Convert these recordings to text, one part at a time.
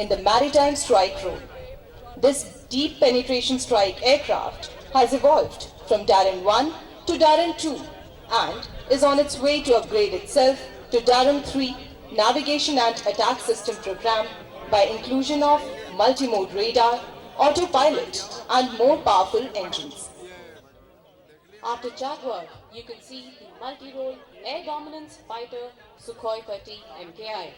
in the maritime strike role. This deep penetration strike aircraft has evolved from Darren 1 to Darren 2 and is on its way to upgrade itself to Darren 3 Navigation and Attack System program by inclusion of multi-mode radar, autopilot and more powerful engines. After Jaguar, you can see the multi-role air dominance fighter Sukhoi 30 MKI.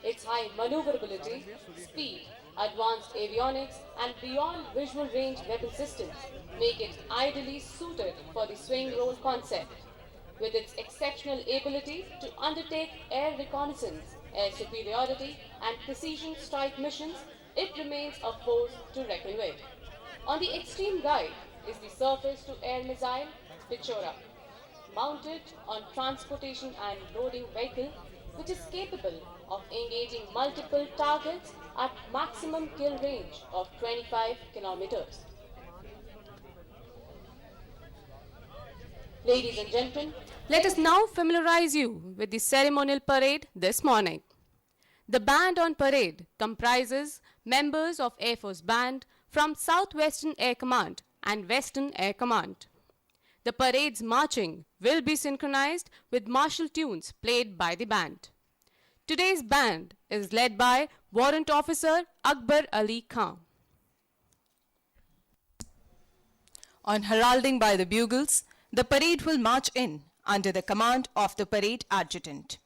Its high maneuverability, speed, advanced avionics and beyond visual range weapon systems make it ideally suited for the swing role concept. With its exceptional ability to undertake air reconnaissance, air superiority and precision strike missions, it remains a force to reckon with. On the extreme right is the surface-to-air missile Pichora, mounted on transportation and loading vehicle, which is capable of engaging multiple targets at maximum kill range of 25 kilometers. Ladies and gentlemen, let us now familiarize you with the ceremonial parade this morning. The band on parade comprises members of Air Force Band from Southwestern Air Command and Western Air Command. The parade's marching will be synchronized with martial tunes played by the band. Today's band is led by Warrant Officer Akbar Ali Khan. On heralding by the bugles, the parade will march in under the command of the parade adjutant.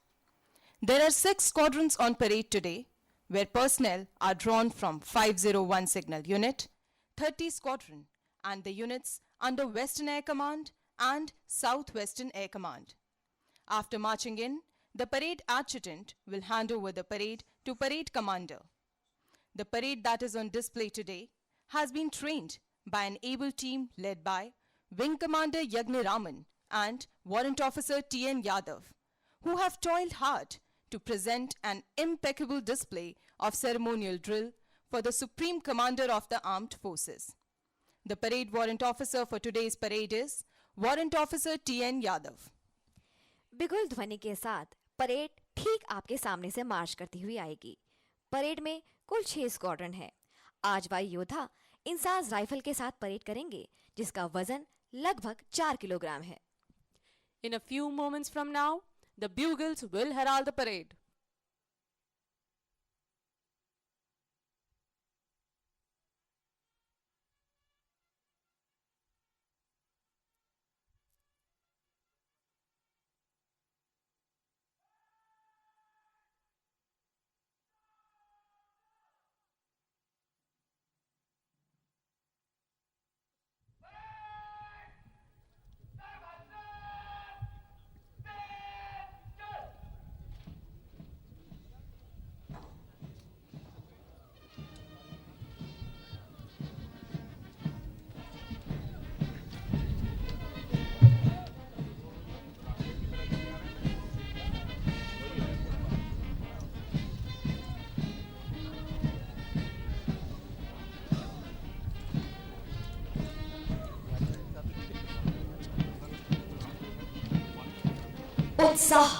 There are 6 squadrons on parade today, where personnel are drawn from 501 Signal Unit, 30 Squadron, and the units under Western Air Command and Southwestern Air Command. After marching in, the parade adjutant will hand over the parade to parade commander. The parade that is on display today has been trained by an able team led by Wing Commander Yagni Raman and Warrant Officer T.N. Yadav, who have toiled hard to present an impeccable display of ceremonial drill for the Supreme Commander of the Armed Forces. The parade warrant officer for today's parade is Warrant Officer T.N. Yadav. बिगुल ध्वनि के साथ parade ठीक आपके सामने से मार्च करती हुई आएगी। परेड में कुल 6 स्क्वाड्रन है। आज वायु योद्धा इंसास राइफल के साथ परेड करेंगे, जिसका वजन लगभग 4 किलोग्राम है। In a few moments from now, the bugles will herald the parade. उत्साह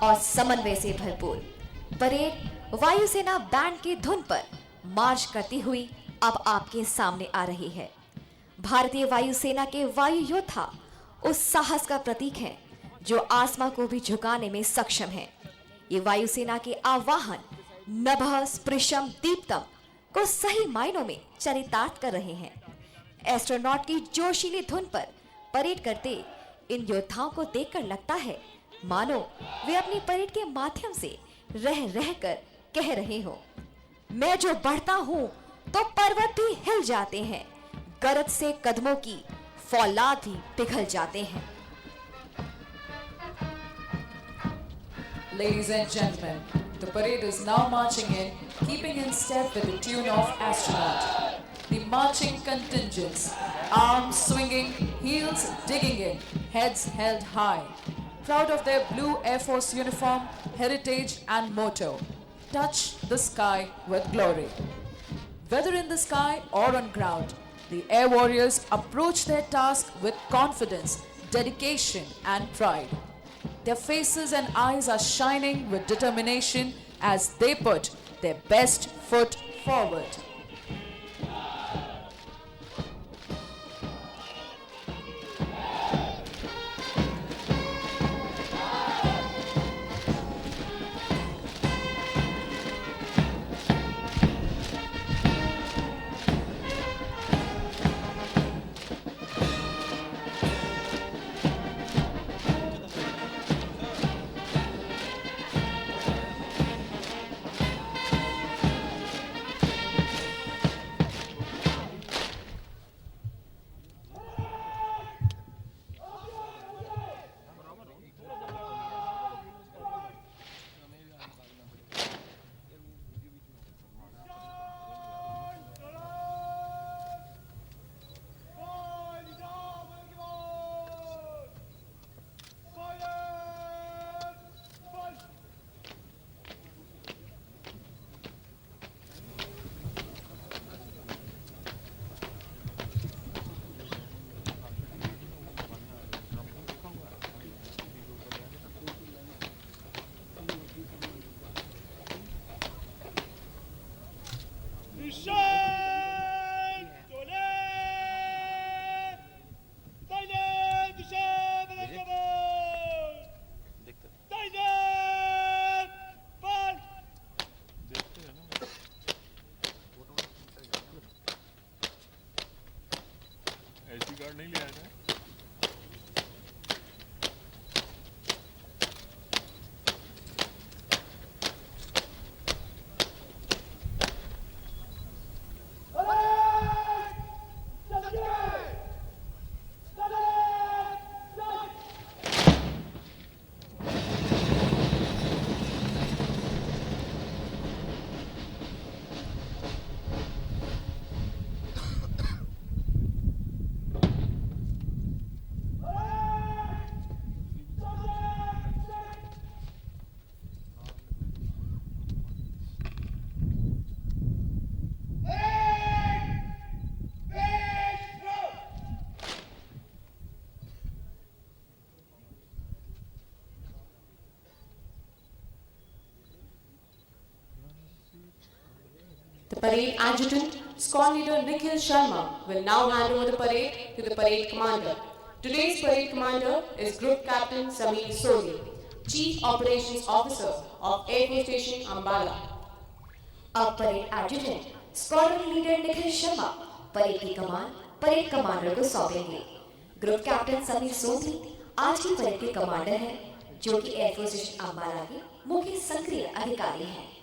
और समन्वय से भरपूर परेड वायुसेना बैंड की धुन पर मार्च करती हुई अब आपके सामने आ रही है। भारतीय वायुसेना के वायु योद्धा उस साहस का प्रतीक है जो आसमां को भी झुकाने में सक्षम है। ये वायुसेना के आवाहन नभः स्पृशम दीप्तम को सही मायनों में चरितार्थ कर रहे हैं। एस्ट्रोनॉट की जोशीली धुन पर परेड करते इन योद्धाओं को देखकर लगता है मानो वे अपनी परेड के माध्यम से रह रह कर कह रहे हो, मैं जो बढ़ता हूँ तो पर्वत भी हिल जाते हैं, गरज से कदमों की फौलाद भी पिघल जाते हैं। Ladies and gentlemen, the parade is now marching in, keeping in step with the tune of Astronaut. The marching contingents, arms swinging, heels digging in, heads held high. Proud of their blue Air Force uniform, heritage and motto, touch the sky with glory. Whether in the sky or on ground, the air warriors approach their task with confidence, dedication and pride. Their faces and eyes are shining with determination as they put their best foot forward. ऐसी card नहीं ले आया था। The parade adjutant, squad leader Nikhil Sharma, will now hand over the parade to the parade commander. Today's parade commander is Group Captain Sameer Soli, Chief Operations Officer of Air Force Station Ambala. अब parade adjutant squadron leader Nikhil Sharma parade की कमान parade commander को सौंपेंगे। Group captain Sameer Soni आज की parade के commander हैं, जो कि एयरफोर्स स्टेशन अंबाला के मुख्य सक्रिय अधिकारी हैं।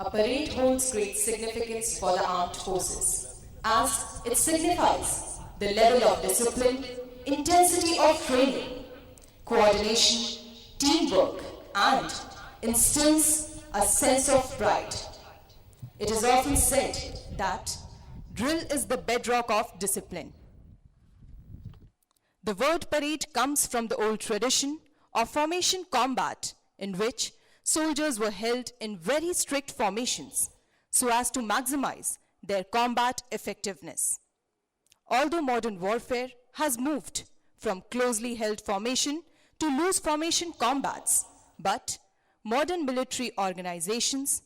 A parade holds great significance for the armed forces, as it signifies the level of discipline, intensity of training, coordination, teamwork, and instills a sense of pride. It is often said that drill is the bedrock of discipline. The word parade comes from the old tradition of formation combat, in which soldiers were held in very strict formations so as to maximize their combat effectiveness. Although modern warfare has moved from closely held formation to loose formation combats, but modern military organizations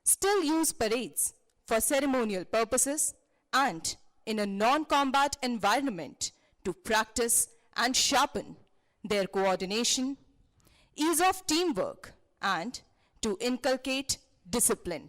still use parades for ceremonial purposes and in a non-combat environment to practice and sharpen their coordination, ease of teamwork, and to inculcate discipline.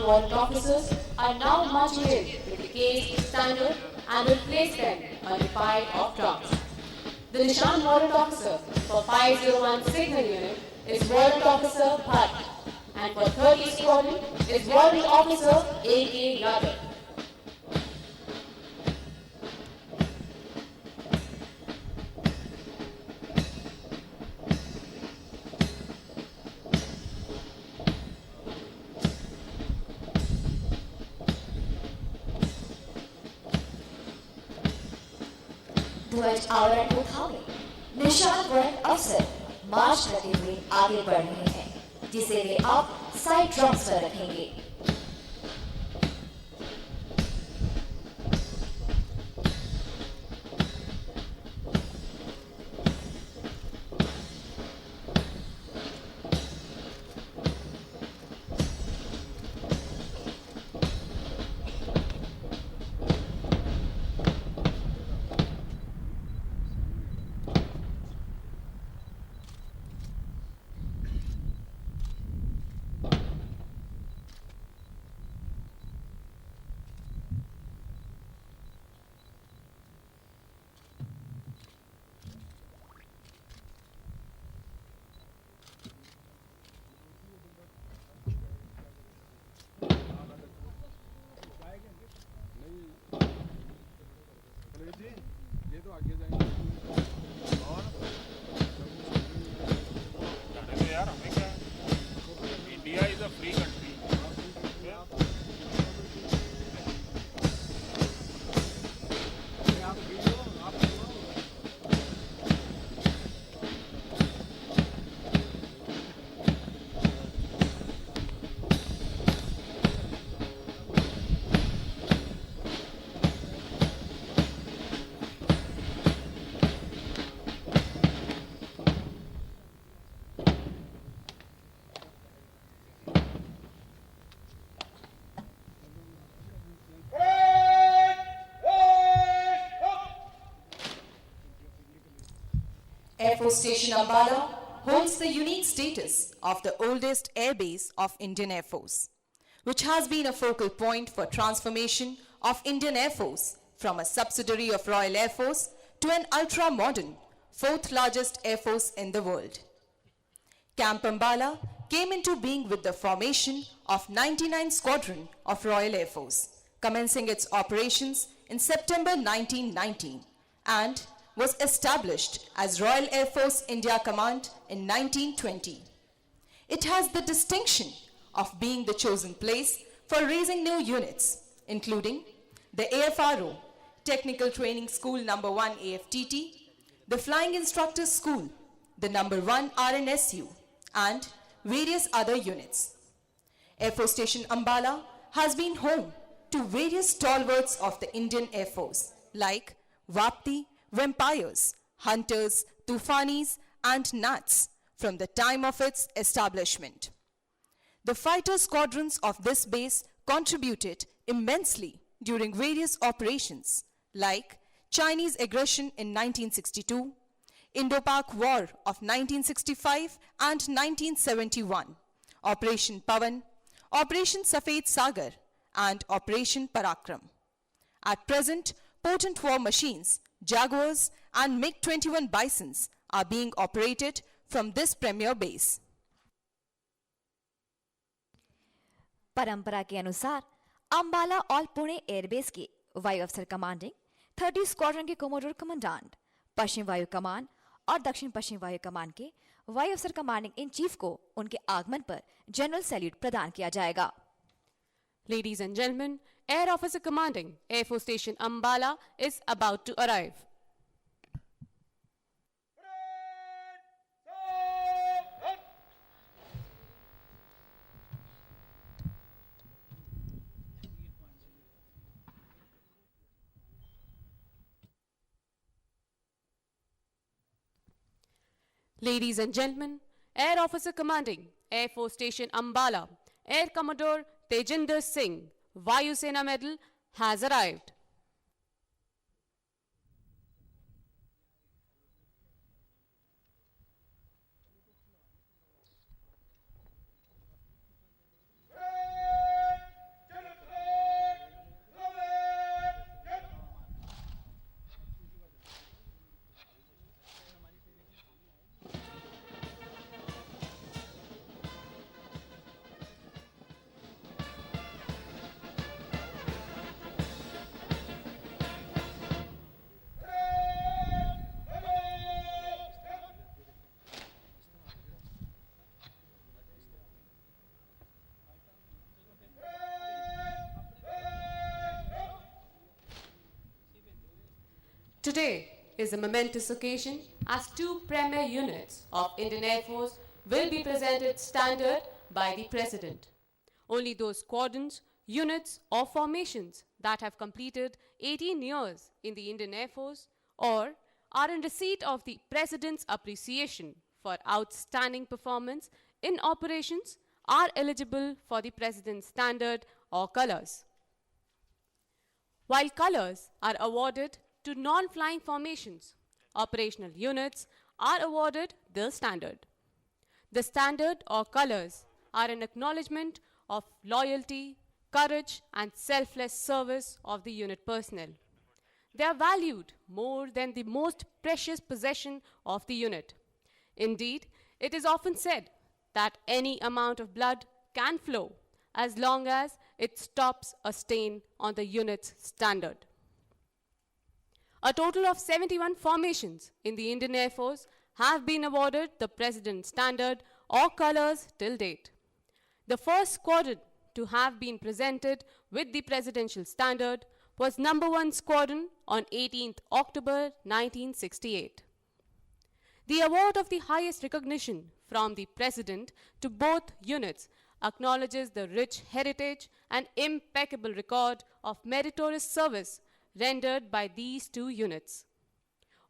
Nishan warrant officers are now marching in with the case standard and will place them on the pile of drums. The Nishan warrant officer for 501 Signal Unit is Warrant Officer Bhatt, and for 30 Squadron is Warrant Officer A.K. Yadav. ध्वज आवरण को थामे निशान warrant अफसर मार्च करते हुए आगे बढ़ रहे हैं, जिसे वे अब साइड ड्रम्स पर रखेंगे। जाने दो यार, हमें क्या है? India is a free country. Air Force Station Ambala holds the unique status of the oldest air base of Indian Air Force, which has been a focal point for transformation of Indian Air Force from a subsidiary of Royal Air Force to an ultra-modern, fourth largest air force in the world. Camp Ambala came into being with the formation of 99 Squadron of Royal Air Force, commencing its operations in September 1919 and was established as Royal Air Force India Command in 1920. It has the distinction of being the chosen place for raising new units, including the AFRO, Technical Training School Number 1 AFTT, the Flying Instructors School, the Number 1 RNSU, and various other units. Air Force Station Ambala has been home to various stalwarts of the Indian Air Force like Vapti, Vampires, Hunters, Tufanis, and Nats from the time of its establishment. The fighter squadrons of this base contributed immensely during various operations like Chinese aggression in 1962, Indo-Pak War of 1965 and 1971, Operation Pavan, Operation Safed Sagar, and Operation Parakram. At present, potent war machines, Jaguars, and MiG-21 Bisons are being operated from this premier base. परंपरा के अनुसार अंबाला और Pune airbase के वायु अफसर commanding 30 squadron के commodore commandant, पश्चिम वायु कमान और दक्षिण पश्चिम वायु कमान के वायु अफसर कमांडिंग इन चीफ को उनके आगमन पर जनरल सैल्यूट प्रदान किया जाएगा। Ladies and gentlemen, Air Officer Commanding Air Force Station Ambala is about to arrive. Ladies and gentlemen, Air Officer Commanding Air Force Station Ambala, Air Commodore Tejinder Singh, Vayu Sena Medal, has arrived. Today is a momentous occasion as two premier units of Indian Air Force will be presented standard by the President. Only those squadrons, units or formations that have completed 18 years in the Indian Air Force or are in receipt of the President's appreciation for outstanding performance in operations are eligible for the President's standard or colors. While colors are awarded to non-flying formations, operational units are awarded the standard. The standard or colors are an acknowledgement of loyalty, courage, and selfless service of the unit personnel. They are valued more than the most precious possession of the unit. Indeed, it is often said that any amount of blood can flow as long as it stops a stain on the unit's standard. A total of 71 formations in the Indian Air Force have been awarded the President's standard or colors till date. The first squadron to have been presented with the presidential standard was number 1 Squadron on 18th October 1968. The award of the highest recognition from the President to both units acknowledges the rich heritage and impeccable record of meritorious service rendered by these two units.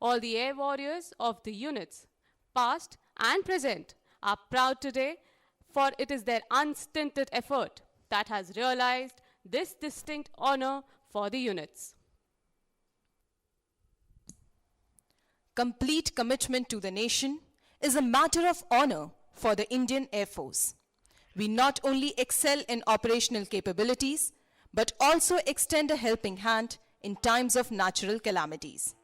All the air warriors of the units, past and present, are proud today, for it is their unstinted effort that has realized this distinct honor for the units. Complete commitment to the nation is a matter of honor for the Indian Air Force. We not only excel in operational capabilities, but also extend a helping hand in times of natural calamities.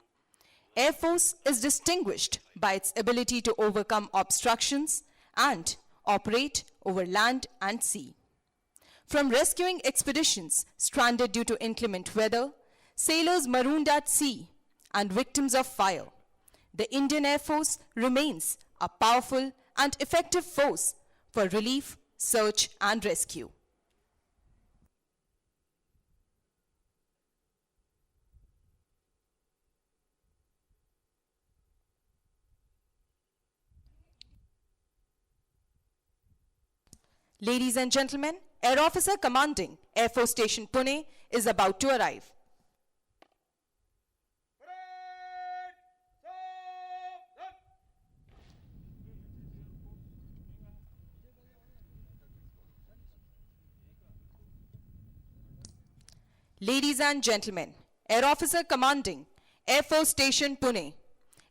Air Force is distinguished by its ability to overcome obstructions and operate over land and sea. From rescuing expeditions stranded due to inclement weather, sailors marooned at sea, and victims of fire, the Indian Air Force remains a powerful and effective force for relief, search, and rescue. Ladies and gentlemen, Air Officer Commanding Air Force Station Pune is about to arrive. Ladies and gentlemen, Air Officer Commanding Air Force Station Pune,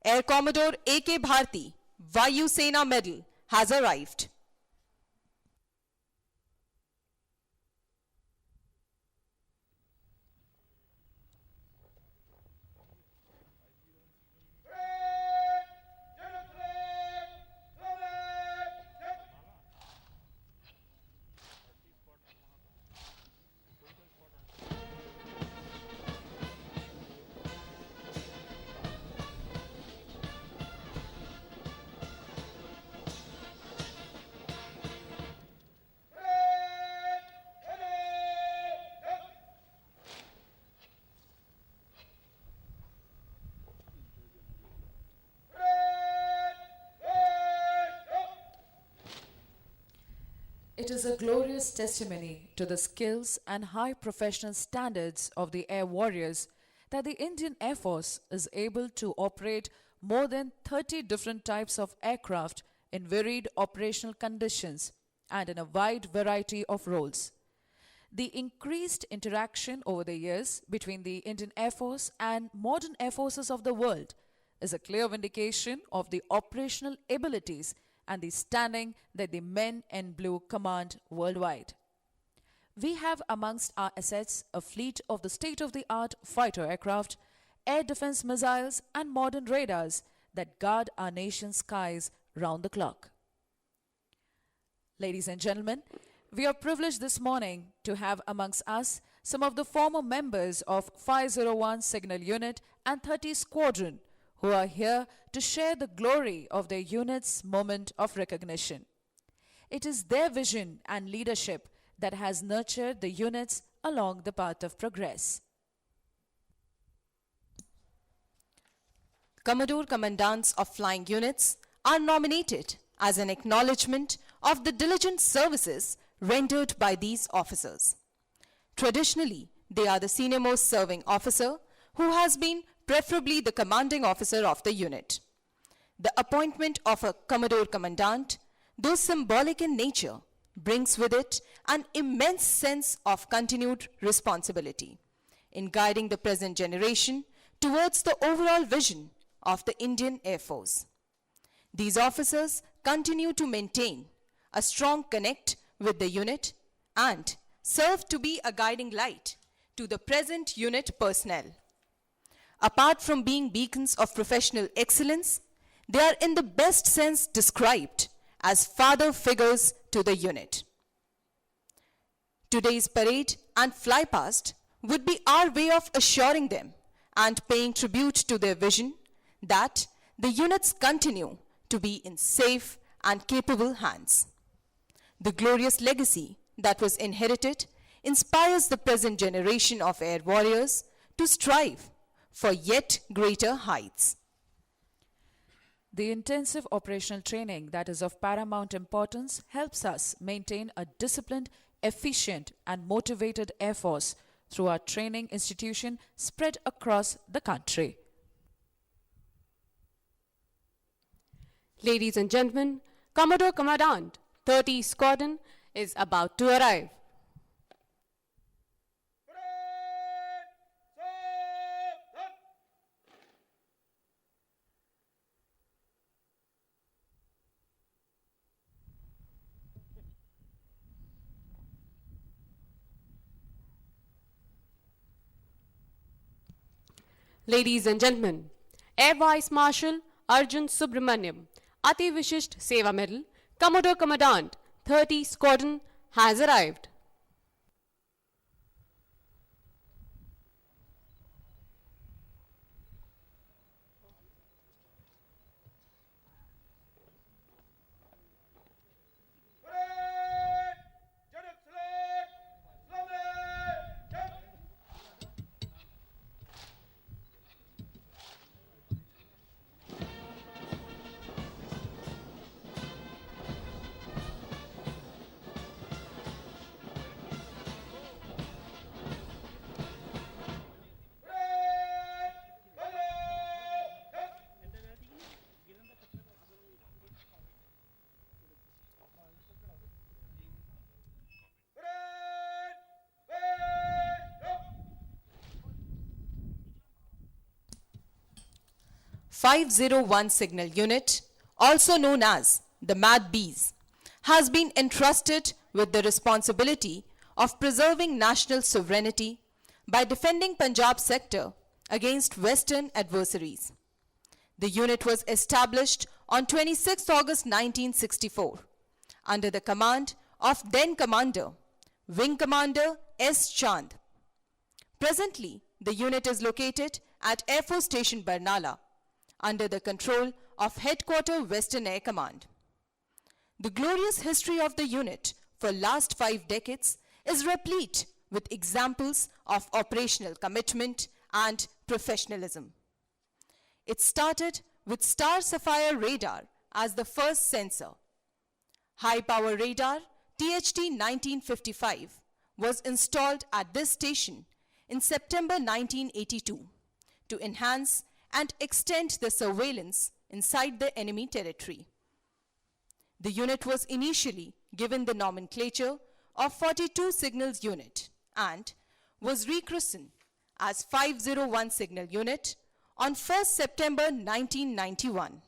Air Commodore A.K. Bharti, Vayu Sena Medal, has arrived. It is a glorious testimony to the skills and high professional standards of the air warriors that the Indian Air Force is able to operate more than 30 different types of aircraft in varied operational conditions and in a wide variety of roles. The increased interaction over the years between the Indian Air Force and modern air forces of the world is a clear vindication of the operational abilities and the standing that the men in blue command worldwide. We have amongst our assets a fleet of the state-of-the-art fighter aircraft, air defense missiles, and modern radars that guard our nation's skies round the clock. Ladies and gentlemen, we are privileged this morning to have amongst us some of the former members of 501 Signal Unit and 30 Squadron who are here to share the glory of their unit's moment of recognition. It is their vision and leadership that has nurtured the units along the path of progress. Commodore Commandants of flying units are nominated as an acknowledgement of the diligent services rendered by these officers. Traditionally, they are the senior-most serving officer who has been preferably the commanding officer of the unit. The appointment of a Commodore Commandant, though symbolic in nature, brings with it an immense sense of continued responsibility in guiding the present generation towards the overall vision of the Indian Air Force. These officers continue to maintain a strong connect with the unit and serve to be a guiding light to the present unit personnel. Apart from being beacons of professional excellence, they are in the best sense described as father figures to the unit. Today's parade and flypast would be our way of assuring them and paying tribute to their vision that the units continue to be in safe and capable hands. The glorious legacy that was inherited inspires the present generation of air warriors to strive for yet greater heights. The intensive operational training that is of paramount importance helps us maintain a disciplined, efficient, and motivated Air Force through our training institution spread across the country. Ladies and gentlemen, Commodore Commandant 30 Squadron is about to arrive. Ladies and gentlemen, Air Vice Marshal Arjun Subramaniam, Ati Vishisht Seva Medal, Commodore Commandant 30 Squadron has arrived. .501 Signal Unit, also known as the Mad Bees, has been entrusted with the responsibility of preserving national sovereignty by defending Punjab sector against Western adversaries. The unit was established on 26 August 1964 under the command of then Commander, Wing Commander S. Chand. Presently, the unit is located at Air Force Station Barnala under the control of Headquarter Western Air Command. The glorious history of the unit for last 5 decades is replete with examples of operational commitment and professionalism. It started with Star Sapphire radar as the first sensor. High power radar THT 1955 was installed at this station in September 1982 to enhance and extend the surveillance inside the enemy territory. The unit was initially given the nomenclature of 42 Signals Unit and was rechristened as 501 Signal Unit on 1st September 1991.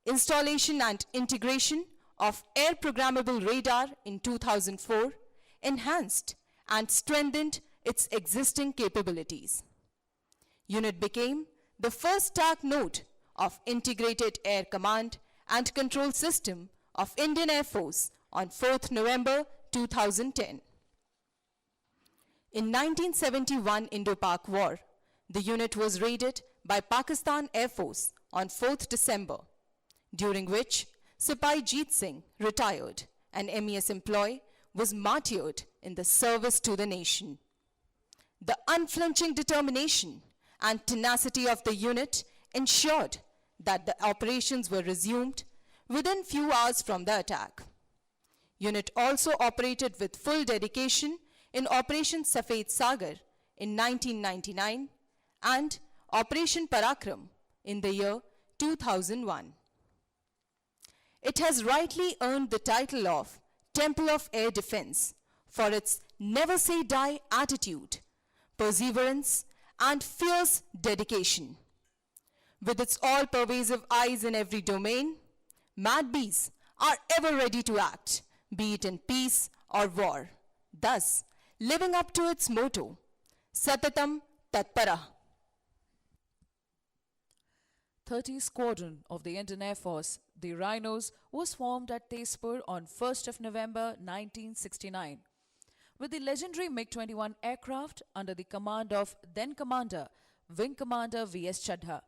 Installation and integration of air programmable radar in 2004 enhanced and strengthened its existing capabilities. Unit became the first TAC node of Integrated Air Command and Control System of Indian Air Force on 4th November 2010. In 1971 Indo-Pak War, the unit was raided by Pakistan Air Force on 4th December, during which Sipai Jeet Singh retired, an MES employee, was martyred in the service to the nation. The unflinching determination and tenacity of the unit ensured that the operations were resumed within few hours from the attack. Unit also operated with full dedication in Operation Safed Sagar in 1999 and Operation Parakram in the year 2001. It has rightly earned the title of Temple of Air Defense for its never say die attitude, perseverance, and fierce dedication. With its all-pervasive eyes in every domain, Mad Bees are ever ready to act, be it in peace or war, thus living up to its motto, Satatam Tatpara. 30th Squadron of the Indian Air Force, the Rhinos, was formed at Tezpur on 1st of November 1969, with the legendary MiG-21 aircraft under the command of then Commander, Wing Commander V.S. Chadha.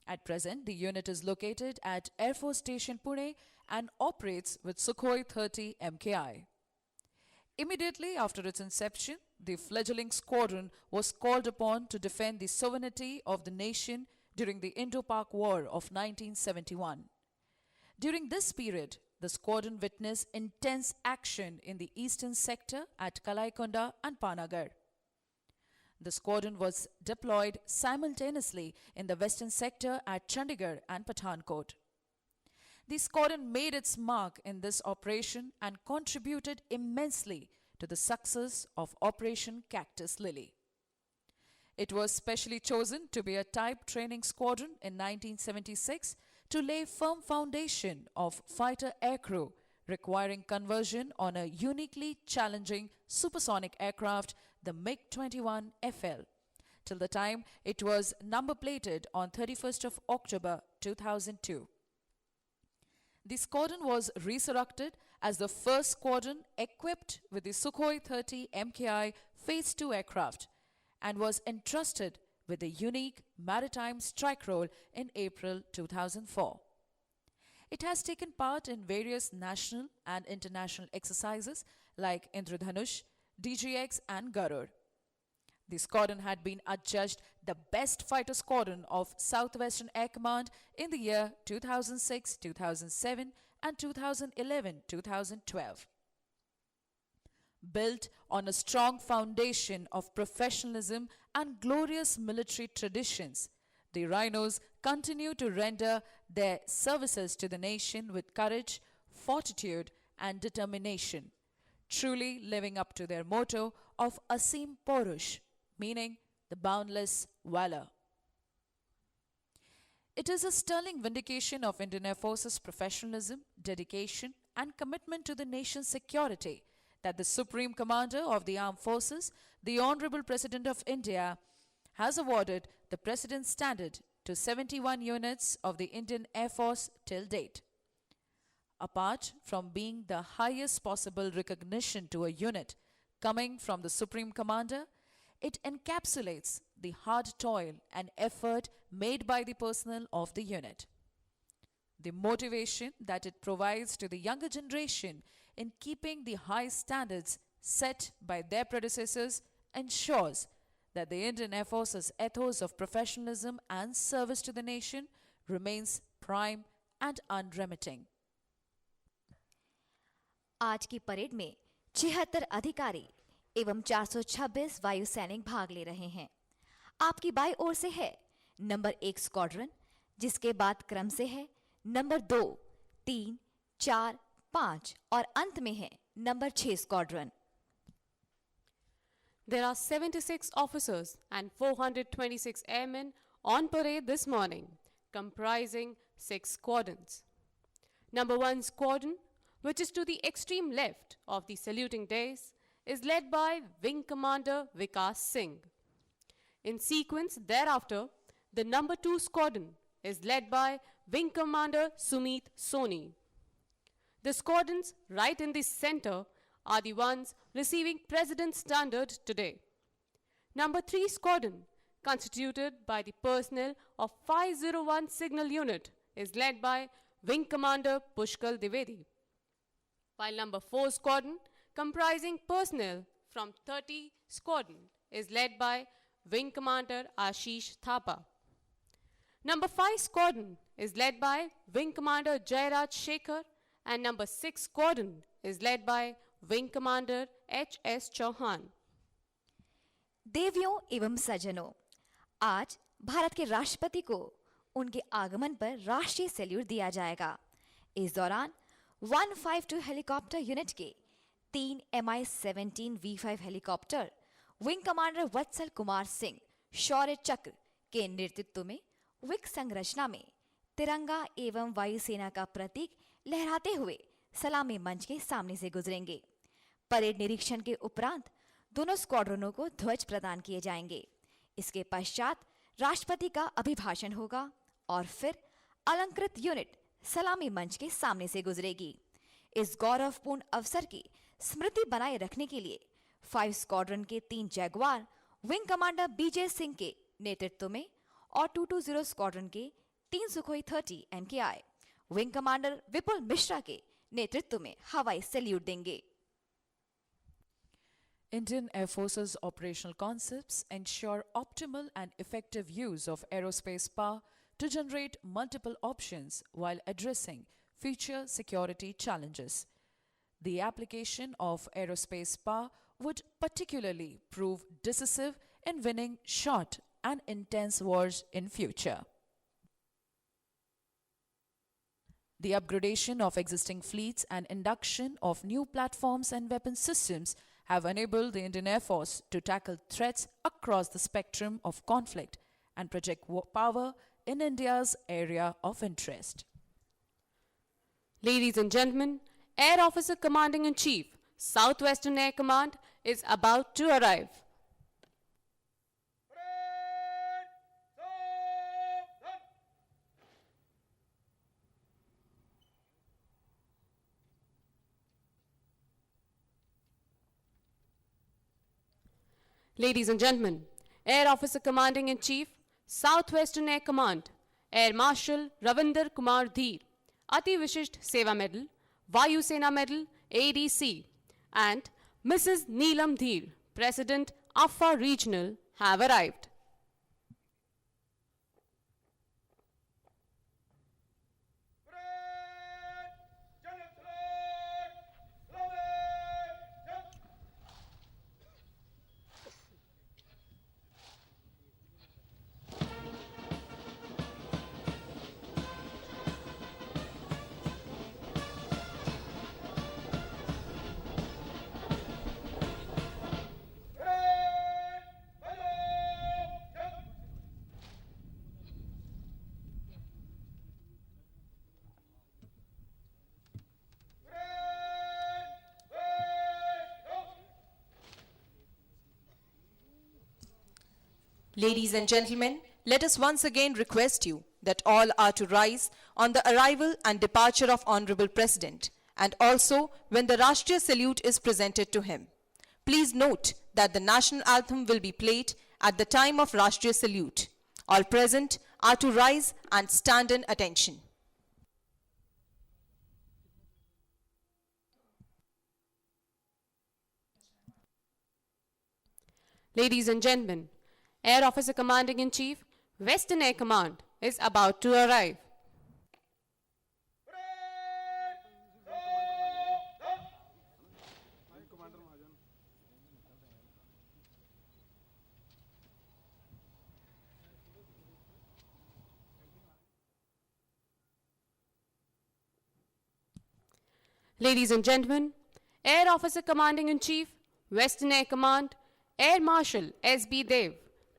At present, the unit is located at Air Force Station Pune and operates with Sukhoi 30 MKI. Immediately after its inception, the fledgling squadron was called upon to defend the sovereignty of the nation during the Indo-Pak War of 1971. During this period, the squadron witnessed intense action in the eastern sector at Kalaikonda and Panagar. The squadron was deployed simultaneously in the western sector at Chandigarh and Pathankot. The squadron made its mark in this operation and contributed immensely to the success of Operation Cactus Lily. It was specially chosen to be a type training squadron in 1976 to lay firm foundation of fighter aircrew requiring conversion on a uniquely challenging supersonic aircraft, the MiG-21 FL, till the time it was number plated on 31st of October 2002. The squadron was resurrected as the first squadron equipped with the Sukhoi 30 MKI Phase 2 aircraft and was entrusted with a unique maritime strike role in April 2004. It has taken part in various national and international exercises like Indradhanush, DGX and Garud. The squadron had been adjudged the best fighter squadron of Southwestern Air Command in the year 2006, 2007 and 2011-2012. Built on a strong foundation of professionalism and glorious military traditions, the Rhinos continue to render their services to the nation with courage, fortitude and determination, truly living up to their motto of Asim Porush, meaning the boundless valor. It is a sterling vindication of Indian Air Force's professionalism, dedication and commitment to the nation's security that the Supreme Commander of the Armed Forces, the Honorable President of India, has awarded the President's Standard to 71 units of the Indian Air Force till date. Apart from being the highest possible recognition to a unit coming from the Supreme Commander, it encapsulates the hard toil and effort made by the personnel of the unit. The motivation that it provides to the younger generation in keeping the high standards set by their predecessors ensures that the Indian Air Force's ethos of professionalism and service to the nation remains prime and unremitting. आज की parade में 76 अधिकारी एवं 426 वायु सैनिक भाग ले रहे हैं। आपकी बाई ओर से है नंबर 1 स्क्वाड्रन, जिसके बाद क्रम से है नंबर 2, 3, 4, 5 और अंत में है number 6 squadron. There are 76 officers and 426 airmen on parade this morning, comprising 6 squadrons. Number 1 squadron, which is to the extreme left of the saluting dais, is led by Wing Commander Vikas Singh. In sequence thereafter, the number 2 squadron is led by Wing Commander Sumit Soni. The squadrons right in the center are the ones receiving President's Standard today. Number 3 squadron, constituted by the personnel of 501 Signal Unit, is led by Wing Commander Pushkal Dwivedi, while number 4 squadron, comprising personnel from 30 squadron, is led by Wing Commander Ashish Thapa. Number 5 Squadron is led by Wing Commander Jairaj Shekhar and number 6 Squadron is led by Wing Commander H.S. Chauhan. देवियों एवं सज्जनों, आज भारत के राष्ट्रपति को उनके आगमन पर राष्ट्रीय सैल्यूट दिया जाएगा। इस दौरान 152 हेलीकॉप्टर यूनिट के 3 MI-17 V5 helicopter wing commander Vatsal Kumar Singh Shaurya Chakra के नेतृत्व में विक संरचना में तिरंगा एवं वायुसेना का प्रतीक लहराते हुए सलामी मंच के सामने से गुजरेंगे। परेड निरीक्षण के उपरांत दोनों स्क्वाड्रनों को ध्वज प्रदान किए जाएंगे। इसके पश्चात राष्ट्रपति का अभिभाषण होगा और फिर अलंकृत यूनिट सलामी मंच के सामने से गुजरेगी। इस गौरवपूर्ण अवसर की स्मृति बनाए रखने के लिए 5 स्क्वाड्रन के 3 जैगवार विंग कमांडर बीजे सिंह के नेतृत्व में और 220 स्क्वाड्रन के 3 सुखोई 30 MKI विंग कमांडर विपुल मिश्रा के नेतृत्व में हवाई सैल्यूट देंगे। Indian Air Force's operational concepts ensure optimal and effective use of aerospace power to generate multiple options while addressing future security challenges. The application of aerospace power would particularly prove decisive in winning short and intense wars in future. The upgradation of existing fleets and induction of new platforms and weapon systems have enabled the Indian Air Force to tackle threats across the spectrum of conflict and project power in India's area of interest. Ladies and gentlemen, Air Officer Commanding in Chief, Southwestern Air Command is about to arrive. Ladies and gentlemen, Air Officer Commanding in Chief, Southwestern Air Command, Air Marshal Ravinder Kumar Dheer, Ati Vishisht Seva Medal, Vayu Sena Medal, ADC, and Mrs. Neelam Dheer, President, Afar Regional, have arrived. Ladies and gentlemen, let us once again request you that all are to rise on the arrival and departure of Honorable President and also when the Rashtriya salute is presented to him. Please note that the national anthem will be played at the time of Rashtriya salute. All present are to rise and stand in attention. Ladies and gentlemen, Air Officer Commanding in Chief, Western Air Command is about to arrive. Ladies and gentlemen, Air Officer Commanding in Chief, Western Air Command, Air Marshal S.B. Dev,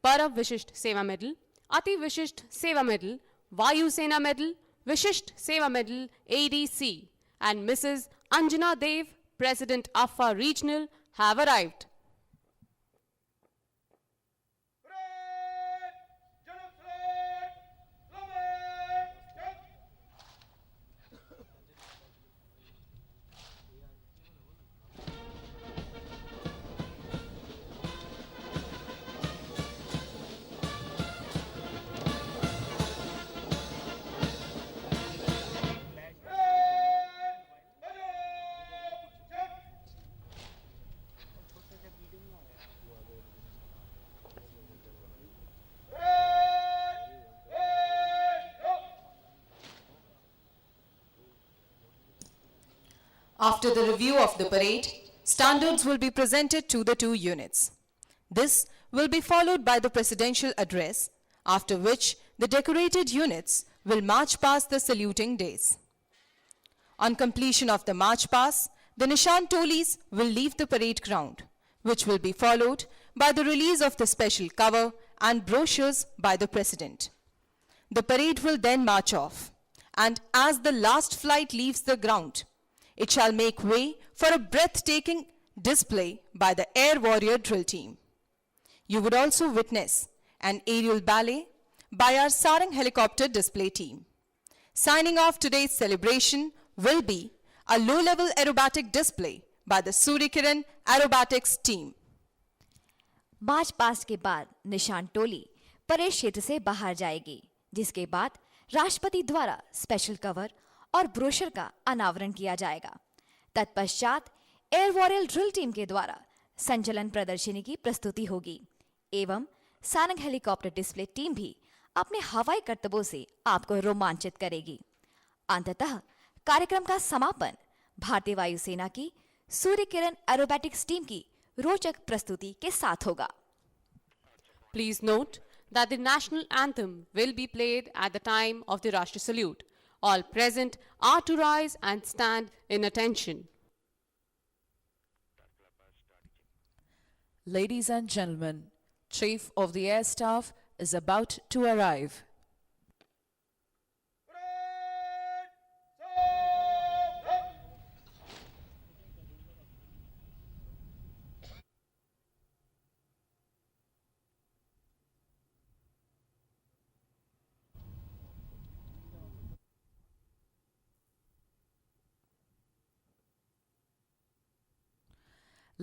Parav Vishisht Seva Medal, Ati Vishisht Seva Medal, Vayu Sena Medal, Vishisht Seva Medal, ADC, and Mrs. Anjana Dev, President Afar Regional, have arrived. After the review of the parade, standards will be presented to the two units. This will be followed by the presidential address, after which the decorated units will march past the saluting days. On completion of the march pass, the Nishan Tolis will leave the parade ground, which will be followed by the release of the special cover and brochures by the President. The parade will then march off, and as the last flight leaves the ground, it shall make way for a breathtaking display by the Air Warrior drill team. You would also witness an aerial ballet by our Sarang helicopter display team. Signing off today's celebration will be a low-level aerobatic display by the Suryakiran Aerobatics team. March past के बाद निशान टोली parade क्षेत्र से बाहर जाएगी, जिसके बाद राष्ट्रपति द्वारा स्पेशल कवर और ब्रोशर का अनावरण किया जाएगा। तत्पश्चात एयर वॉरियर ड्रिल टीम के द्वारा संचलन प्रदर्शनी की प्रस्तुति होगी एवं सारंग हेलीकॉप्टर डिस्प्ले टीम भी अपने हवाई करतबों से आपको रोमांचित करेगी। अंततः कार्यक्रम का समापन भारतीय वायुसेना की सूर्य किरण एरोबैटिक्स टीम की रोचक प्रस्तुति के साथ होगा। Please note that the national anthem will be played at the time of the Rashtriya salute. All present are to rise and stand in attention. Ladies and gentlemen, Chief of the Air Staff is about to arrive.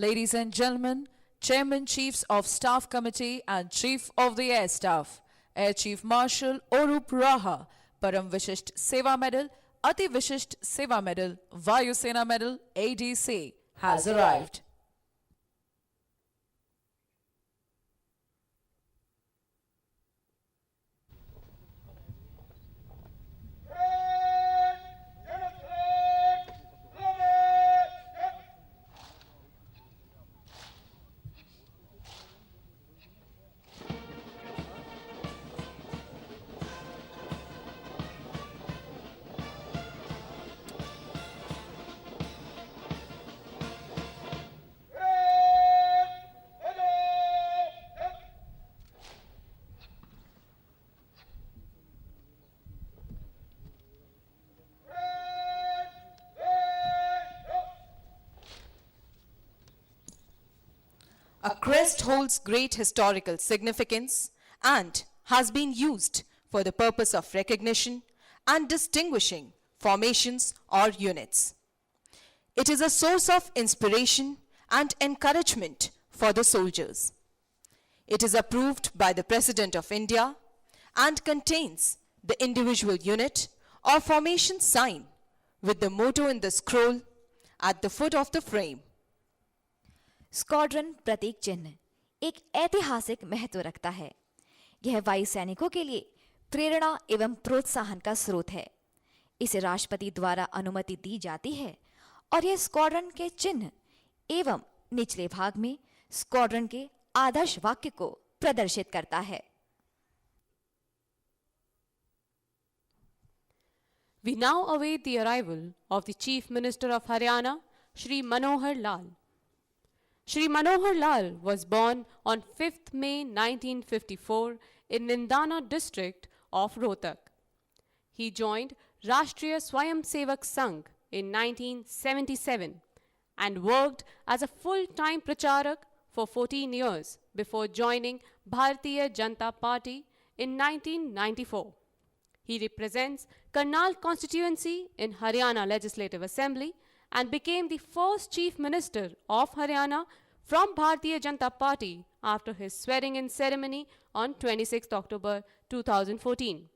Ladies and gentlemen, Chairman Chiefs of Staff Committee and Chief of the Air Staff, Air Chief Marshal Orup Raha, Param Vishisht Seva Medal, Ati Vishisht Seva Medal, Vayu Sena Medal, ADC, has arrived. A crest holds great historical significance and has been used for the purpose of recognition and distinguishing formations or units. It is a source of inspiration and encouragement for the soldiers. It is approved by the President of India and contains the individual unit or formation sign with the motto in the scroll at the foot of the frame. Squadron प्रतीक चिन्ह एक ऐतिहासिक महत्व रखता है। यह वायु सैनिकों के लिए प्रेरणा एवं प्रोत्साहन का स्रोत है। इसे राष्ट्रपति द्वारा अनुमति दी जाती है और यह स्क्वाड्रन के चिन्ह एवं निचले भाग में स्क्वाड्रन के आदर्श वाक्य को प्रदर्शित करता है। We now await the arrival of the Chief Minister of Haryana, Shri Manohar Lal. Shri Manohar Lal was born on 5th May 1954 in Nindana district of Rohtak. He joined Rashtriya Swayamsevak Sangh in 1977 and worked as a full-time pracharak for 14 years before joining Bharatiya Janata Party in 1994. He represents Karnal constituency in Haryana Legislative Assembly and became the first Chief Minister of Haryana from Bharatiya Janata Party after his swearing-in ceremony on 26 October 2014.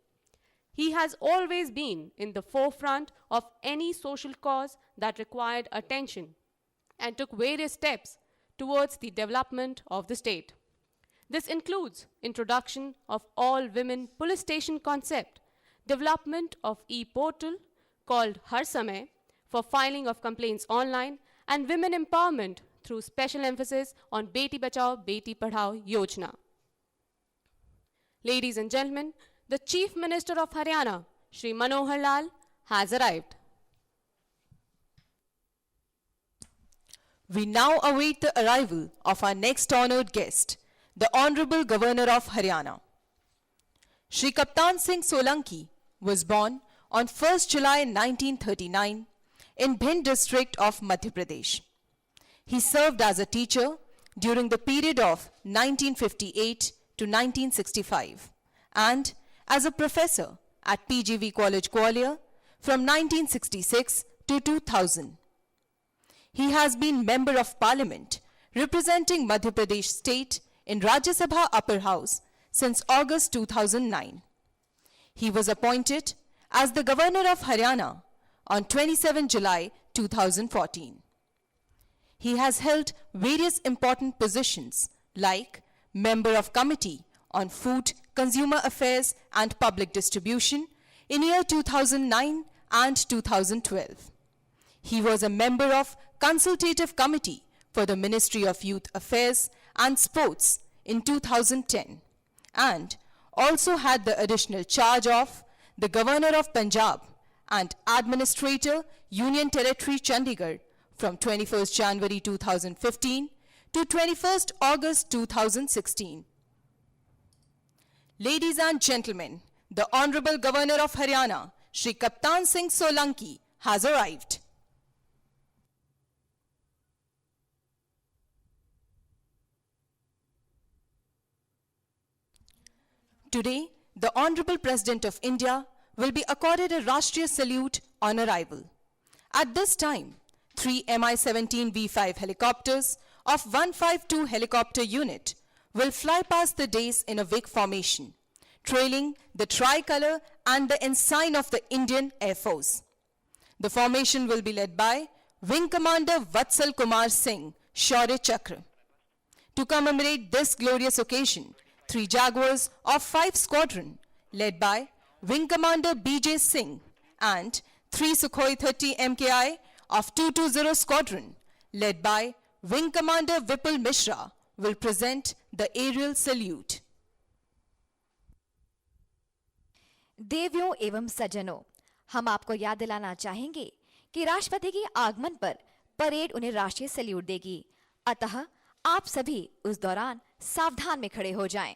He has always been in the forefront of any social cause that required attention and took various steps towards the development of the state. This includes introduction of all-women police station concept, development of e-portal called Har Samay for filing of complaints online, and women empowerment through special emphasis on Beti Bachao, Beti Padhao Yojana. Ladies and gentlemen, the Chief Minister of Haryana, Shri Manohar Lal, has arrived. We now await the arrival of our next honoured guest, the Honourable Governor of Haryana. Shri Kaptan Singh Solanki was born on 1st July 1939 in Bhind district of Madhya Pradesh. He served as a teacher during the period of 1958 to 1965 and as a professor at PGV College Gwalior from 1966 to 2000. He has been Member of Parliament representing Madhya Pradesh State in Rajya Sabha Upper House since August 2009. He was appointed as the Governor of Haryana on 27 July 2014. He has held various important positions like Member of Committee on Food, Consumer Affairs and Public Distribution in year 2009 and 2012. He was a member of Consultative Committee for the Ministry of Youth Affairs and Sports in 2010 and also had the additional charge of the Governor of Punjab and Administrator Union Territory Chandigarh from 21st January 2015 to 21st August 2016. Ladies and gentlemen, the Honourable Governor of Haryana, Shri Kaptan Singh Solanki, has arrived. Today, the Honourable President of India will be accorded a Rashtriya Salute on arrival. At this time, 3 Mi-17 V5 helicopters of 152 Helicopter Unit will fly past the dais in a wing formation, trailing the tricolour and the ensign of the Indian Air Force. The formation will be led by Wing Commander Vatsal Kumar Singh, Shaurya Chakra. To commemorate this glorious occasion, 3 Jaguars of 5 Squadron, led by Wing Commander B.J. Singh, and 3 Sukhoi 30 MKI of 220 Squadron, led by Wing Commander Vipul Mishra, will present the aerial salute. देवियों एवं सज्जनों, हम आपको याद दिलाना चाहेंगे कि राष्ट्रपति के आगमन पर परेड उन्हें राष्ट्रीय सैल्यूट देगी। अतः आप सभी उस दौरान सावधान में खड़े हो जाएं।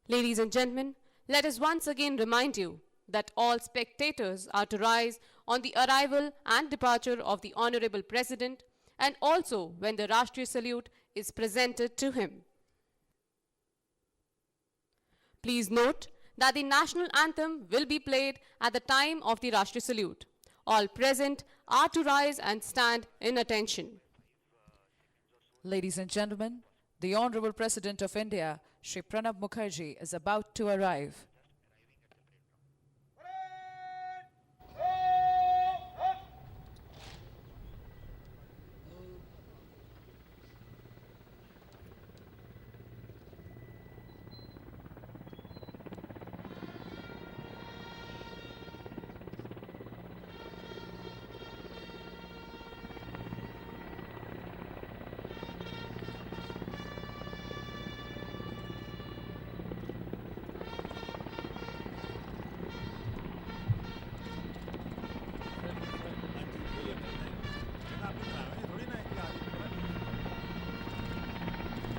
Ladies and gentlemen, let us once again remind you that all spectators are to rise on the arrival and departure of the Honorable President and also when the Rashtriya Salute is presented to him. Please note that the national anthem will be played at the time of the Rashtriya Salute. All present are to rise and stand in attention. Ladies and gentlemen, the Honorable President of India, Shri Pranab Mukherjee, is about to arrive.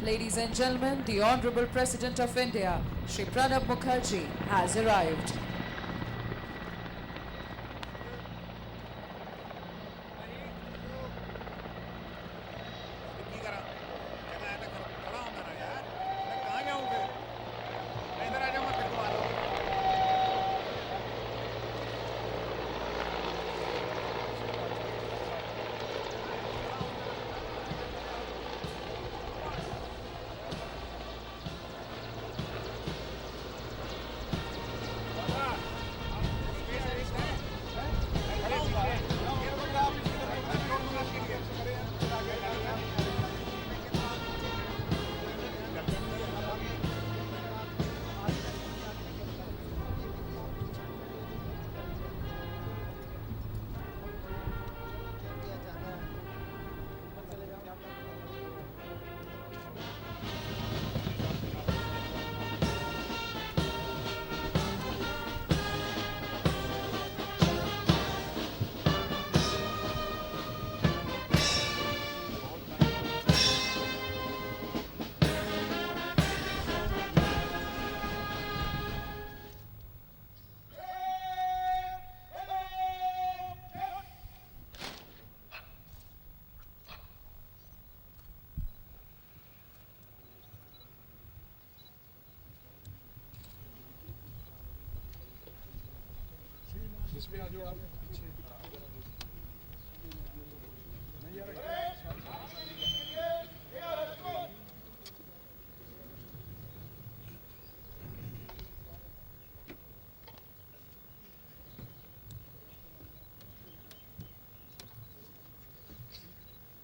Ladies and gentlemen, the Honorable President of India, Shri Pranab Mukherjee, has arrived.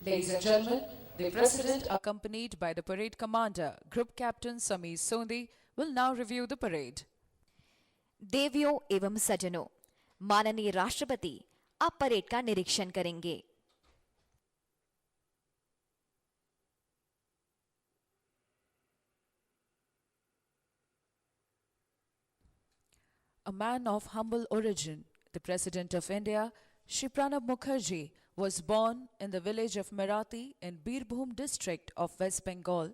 Ladies and gentlemen, the President, accompanied by the parade commander, Group Captain Sameer Sondi, will now review the parade. देवियों एवं सज्जनों, माननीय राष्ट्रपति अब parade का निरीक्षण करेंगे। A man of humble origin, the President of India, Shri Pranab Mukherjee, was born in the village of Merathi in Birbhum district of West Bengal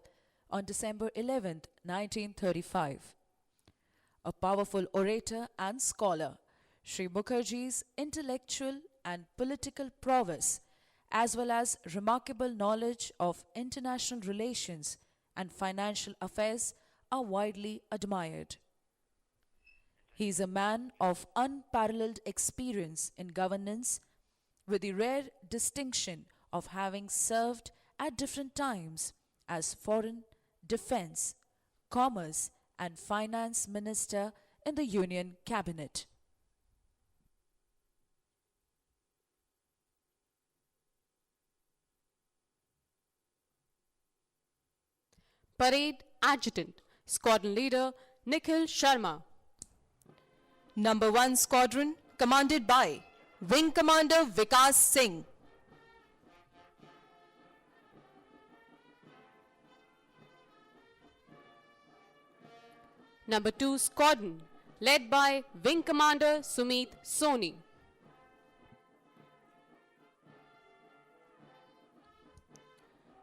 on December 11, 1935. A powerful orator and scholar, Shri Mukherjee's intellectual and political prowess, as well as remarkable knowledge of international relations and financial affairs, are widely admired. He is a man of unparalleled experience in governance, with the rare distinction of having served at different times as Foreign, Defense, Commerce, and Finance Minister in the Union Cabinet. Parade Adjutant, Squadron Leader Nikhil Sharma. Number 1 Squadron, commanded by Wing Commander Vikas Singh. Number 2 Squadron, led by Wing Commander Sumit Soni.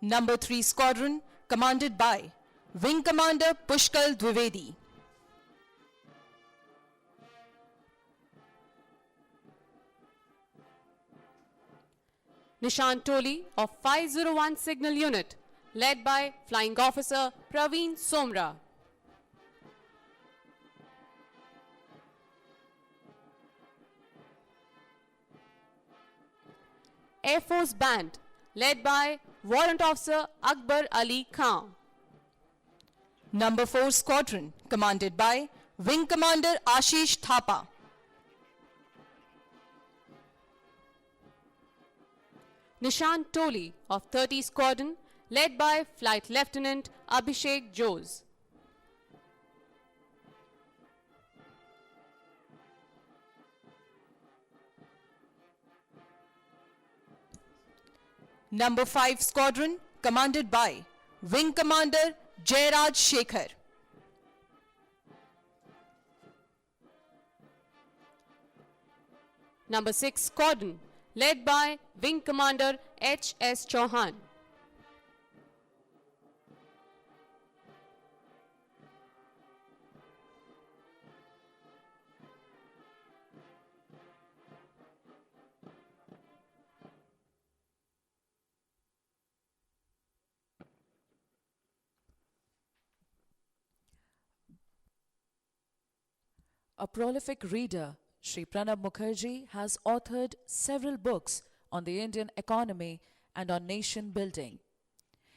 Number 3 Squadron, commanded by Wing Commander Pushkal Dwivedi. Nishan Toli of 501 Signal Unit, led by Flying Officer Praveen Somra. Air Force Band, led by Warrant Officer Akbar Ali Khan. Number 4 Squadron, commanded by Wing Commander Ashish Thapa. Nishan Toli of 30 Squadron, led by Flight Lieutenant Abhishek Jose. Number 5 Squadron, commanded by Wing Commander Jairaj Shekhar. Number 6 Squadron, led by Wing Commander H.S. Chauhan. A prolific reader, Shri Pranab Mukherjee has authored several books on the Indian economy and on nation building.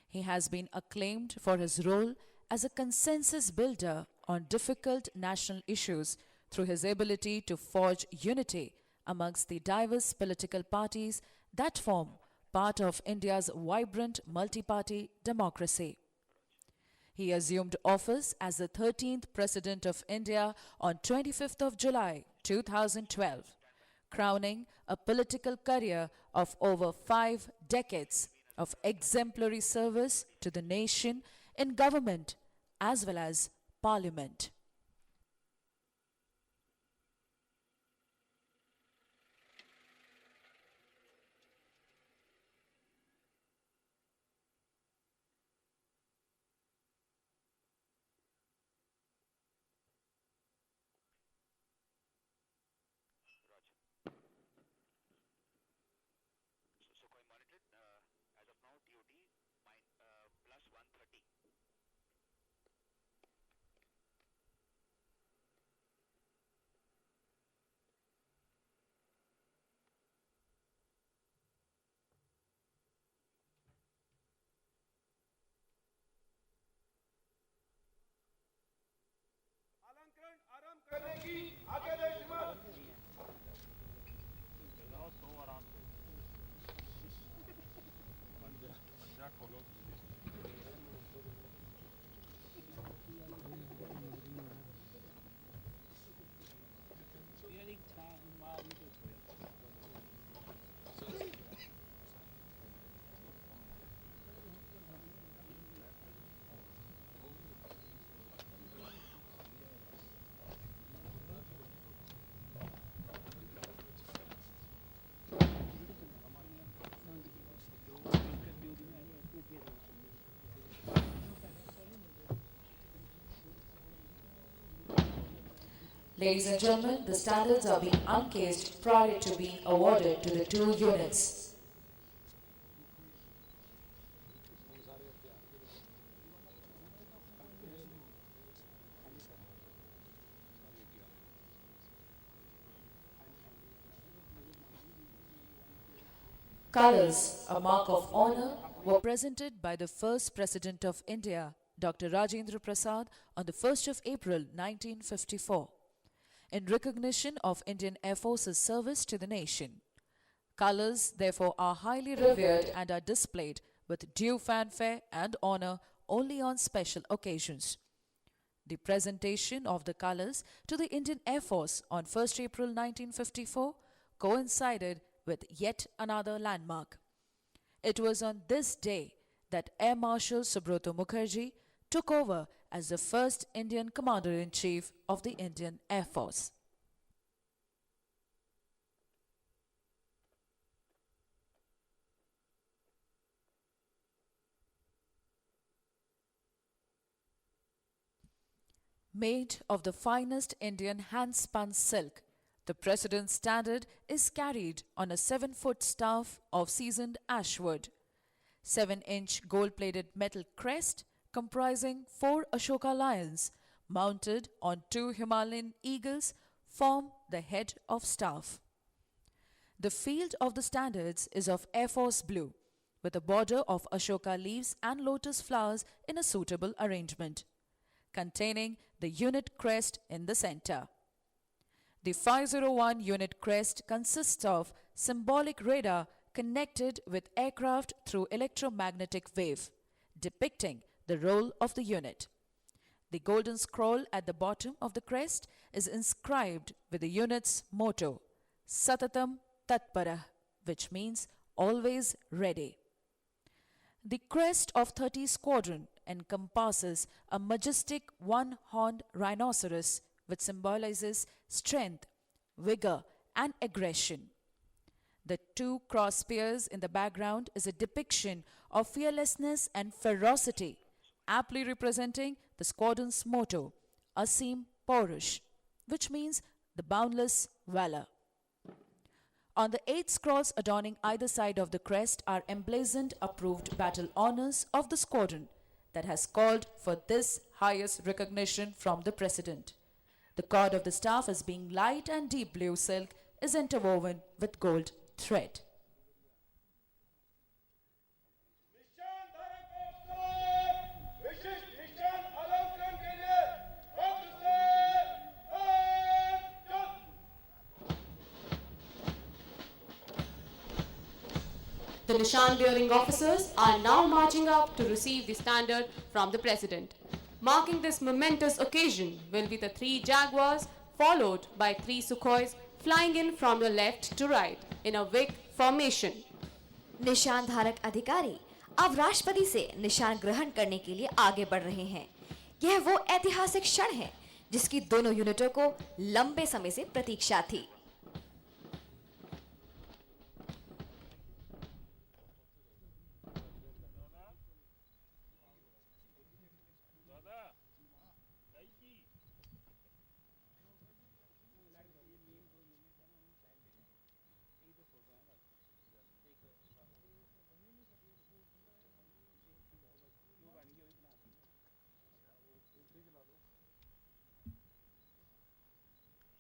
He has been acclaimed for his role as a consensus builder on difficult national issues through his ability to forge unity amongst the diverse political parties that form part of India's vibrant multi-party democracy. He assumed office as the 13th President of India on 25th of July 2012, crowning a political career of over 5 decades of exemplary service to the nation in government as well as parliament. Ladies and gentlemen, the standards are being uncased prior to being awarded to the two units. Colors, a mark of honor, were presented by the first President of India, Dr. Rajendra Prasad, on the 1st of April 1954, in recognition of Indian Air Force's service to the nation. Colors, therefore, are highly revered and are displayed with due fanfare and honor only on special occasions. The presentation of the colors to the Indian Air Force on 1st April 1954 coincided with yet another landmark. It was on this day that Air Marshal Subroto Mukherjee took over as the first Indian Commander-in-Chief of the Indian Air Force. Made of the finest Indian hand-spun silk, the President's standard is carried on a 7-foot staff of seasoned ash wood. 7-inch gold-plated metal crest comprising 4 Ashoka lions mounted on 2 Himalayan eagles form the head of staff. The field of the standards is of Air Force blue with a border of Ashoka leaves and lotus flowers in a suitable arrangement, containing the unit crest in the center. The 501 unit crest consists of symbolic radar connected with aircraft through electromagnetic wave, depicting the role of the unit. The golden scroll at the bottom of the crest is inscribed with the unit's motto, Satatam Tatpara, which means always ready. The crest of 30 Squadron encompasses a majestic one-horned rhinoceros which symbolizes strength, vigor, and aggression. The 2 cross spears in the background is a depiction of fearlessness and ferocity, aptly representing the squadron's motto, Asim Paurush, which means the boundless valor. On the 8 scrolls adorning either side of the crest are emblazoned approved battle honors of the squadron that has called for this highest recognition from the President. The cord of the staff, as being light and deep blue silk, is interwoven with gold thread. The Nishan-bearing officers are now marching up to receive the standard from the President. Marking this momentous occasion will be the 3 Jaguars, followed by 3 Sukhois flying in from the left to right in a V formation. निशान धारक अधिकारी अब राष्ट्रपति से निशान ग्रहण करने के लिए आगे बढ़ रहे हैं। यह वो ऐतिहासिक क्षण है जिसकी दोनों यूनिटों को लंबे समय से प्रतीक्षा थी।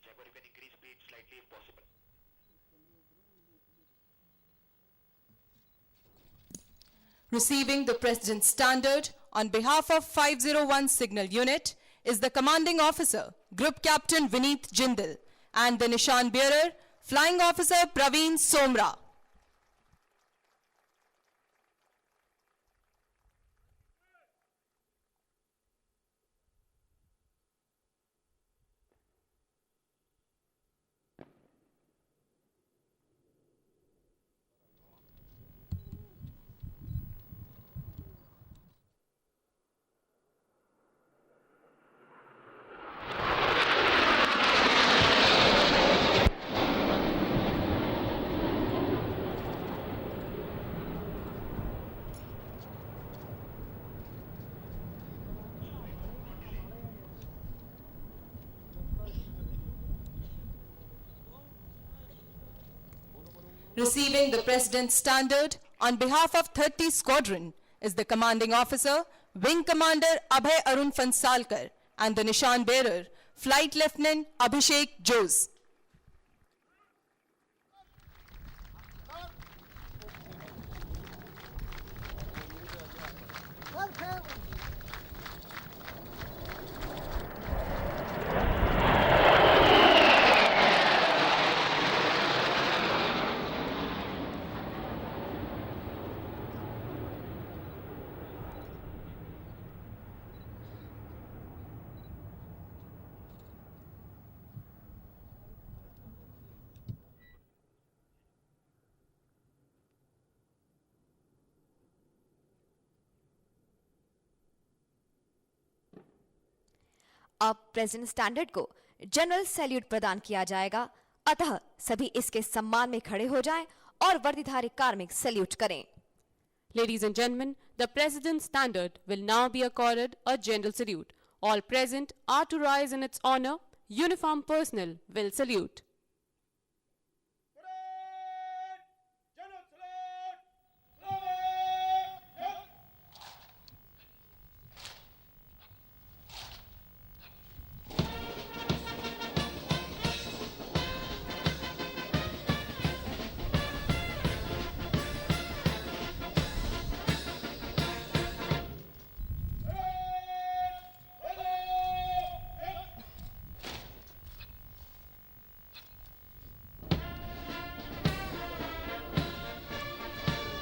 Jaguar, you can increase speed slightly if possible. Receiving the President's standard on behalf of 501 Signal Unit is the Commanding Officer, Group Captain Vineet Jindal, and the Nishan Bearer, Flying Officer Praveen Somra. Receiving the President's standard on behalf of 30 Squadron is the Commanding Officer, Wing Commander Abhay Arun Fansalkar, and the Nishan Bearer, Flight Lieutenant Abhishek Jose. अब president standard को general salute प्रदान किया जाएगा, अतः सभी इसके सम्मान में खड़े हो जाएं और वर्दीधारी कार्मिक सैल्यूट करें। Ladies and gentlemen, the President's standard will now be accorded a general salute. All present are to rise in its honor. Uniformed personnel will salute.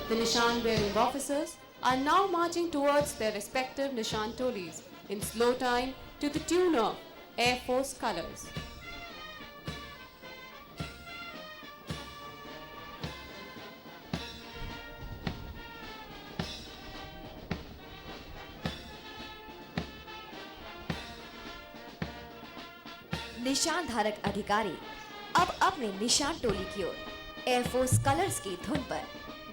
The Nishan bearing officers are now marching towards their respective Nishan tolis in slow time to the tune of Air Force colors. निशान धारक अधिकारी अब अपने निशान टोली की ओर air force colours की धुन पर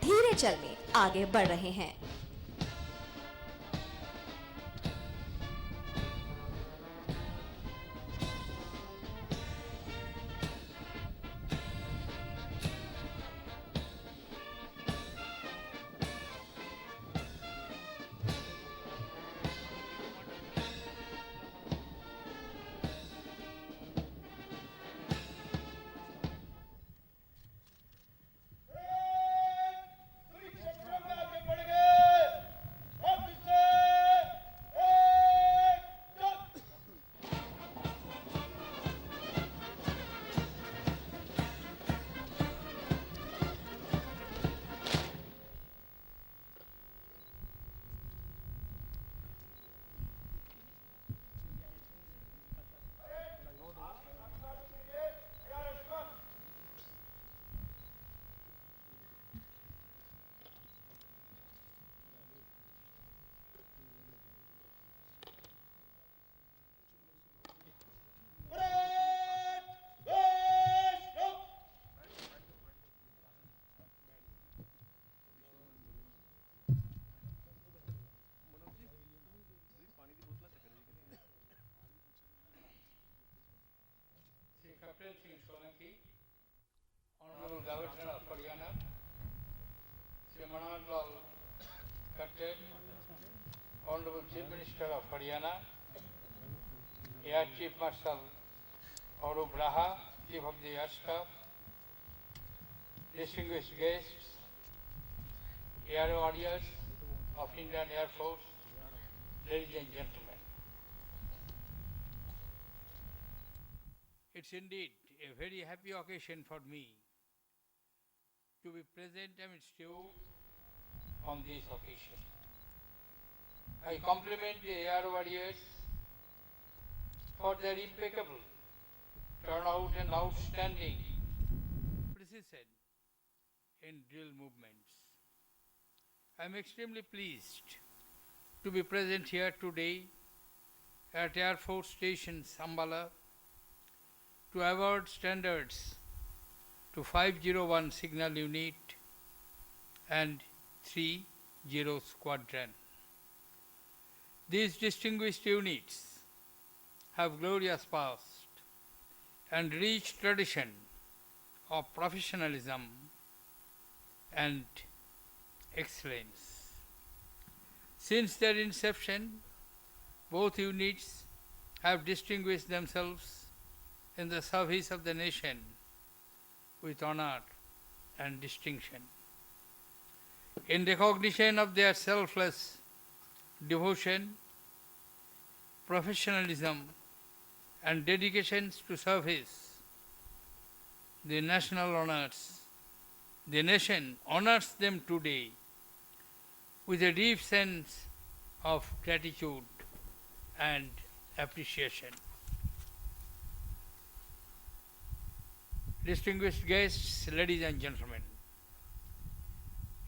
धीरे चल में आगे बढ़ रहे हैं। Captain Singh Solanki, Honorable Governor of Haryana, Sri Manoj Lal Khattar, Honorable Chief Minister of Haryana, Air Chief Marshal Arup Raha, Chief of the Air Staff, distinguished guests, Air Warriors of Indian Air Force, ladies and gentlemen. It's indeed a very happy occasion for me to be present amidst you on this occasion. I compliment the Air Warriors for their impeccable turnout and outstanding precision in drill movements. I am extremely pleased to be present here today at Air Force Station Sambala to award standards to 501 Signal Unit and 30 Squadron. These distinguished units have glorious past and rich tradition of professionalism and excellence. Since their inception, both units have distinguished themselves in the service of the nation with honor and distinction. In recognition of their selfless devotion, professionalism, and dedications to service, the nation honors them today with a deep sense of gratitude and appreciation. Distinguished guests, ladies and gentlemen,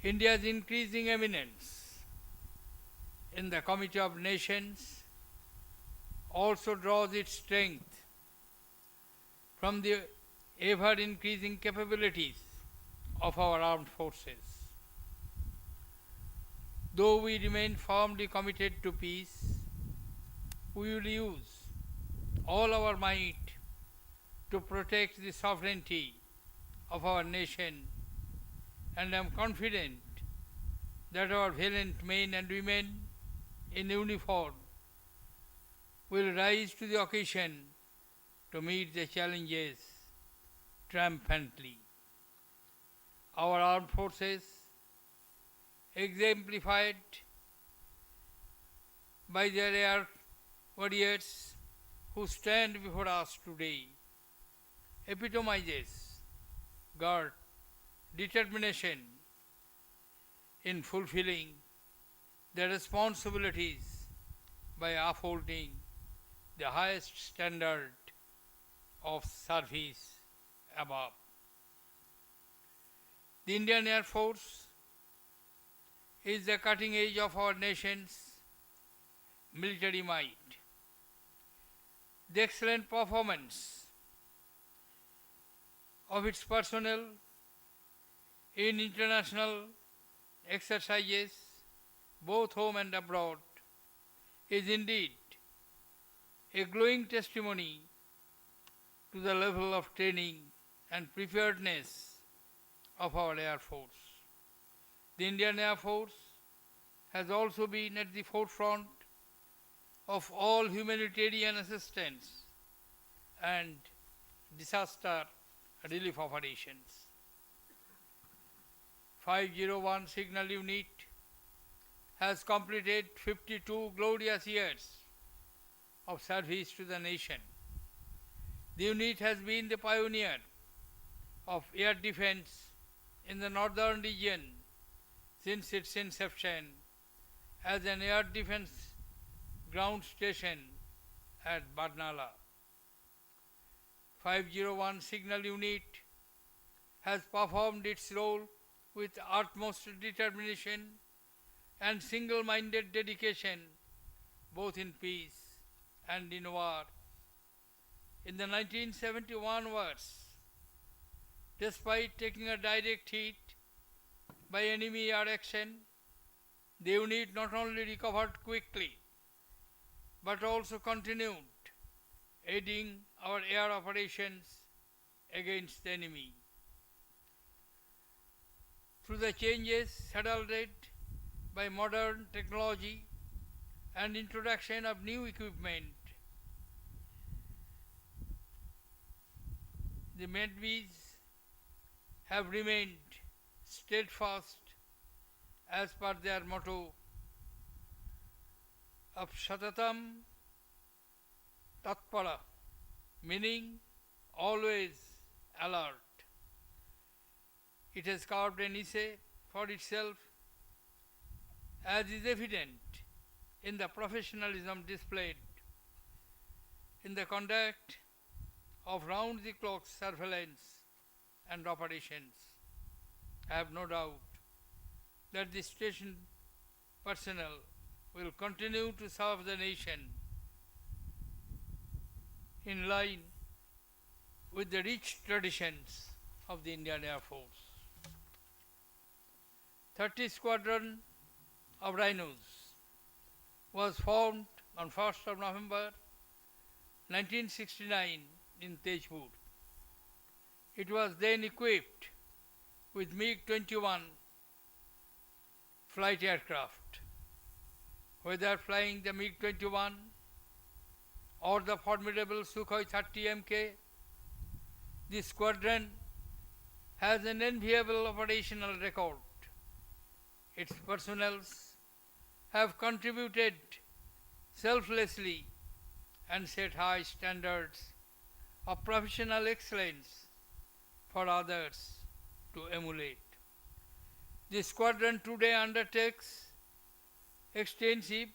India's increasing eminence in the Committee of Nations also draws its strength from the ever-increasing capabilities of our armed forces. Though we remain firmly committed to peace, we will use all our might to protect the sovereignty of our nation, and I am confident that our valiant men and women in uniform will rise to the occasion to meet the challenges triumphantly. Our armed forces, exemplified by their air warriors who stand before us today, epitomizes guard, determination in fulfilling their responsibilities by upholding the highest standard of service above. The Indian Air Force is the cutting edge of our nation's military might. The excellent performance of its personnel in international exercises, both home and abroad, is indeed a glowing testimony to the level of training and preparedness of our Air Force. The Indian Air Force has also been at the forefront of all humanitarian assistance and disaster relief operations. 501 Signal Unit has completed 52 glorious years of service to the nation. The unit has been the pioneer of air defense in the northern region since its inception as an air defense ground station at Barnala. 501 Signal Unit has performed its role with utmost determination and single-minded dedication both in peace and in war. In the 1971 wars, despite taking a direct hit by enemy air action, the unit not only recovered quickly but also continued aiding our air operations against the enemy. Through the changes heralded by modern technology and introduction of new equipment, the Medvis have remained steadfast as per their motto of Shatatam Tatpara, meaning always alert. It has carved a niche for itself, as is evident in the professionalism displayed in the conduct of round-the-clock surveillance and operations. I have no doubt that the station personnel will continue to serve the nation in line with the rich traditions of the Indian Air Force. 30 Squadron of Rhinos was formed on 1st of November 1969 in Tezpur. It was then equipped with MiG-21 flight aircraft. Whether flying the MiG-21 or the formidable Sukhoi 30 Mk, the squadron has an enviable operational record. Its personnel have contributed selflessly and set high standards of professional excellence for others to emulate. The squadron today undertakes extensive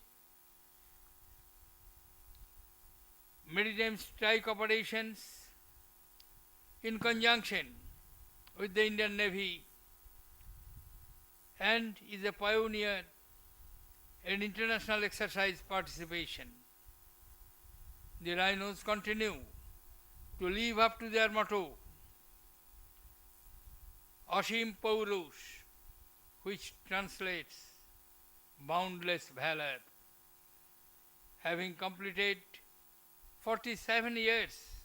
maritime strike operations in conjunction with the Indian Navy and is a pioneer in international exercise participation. The rhinos continue to live up to their motto, Ashim Paurush, which translates boundless valor. Having completed 47 years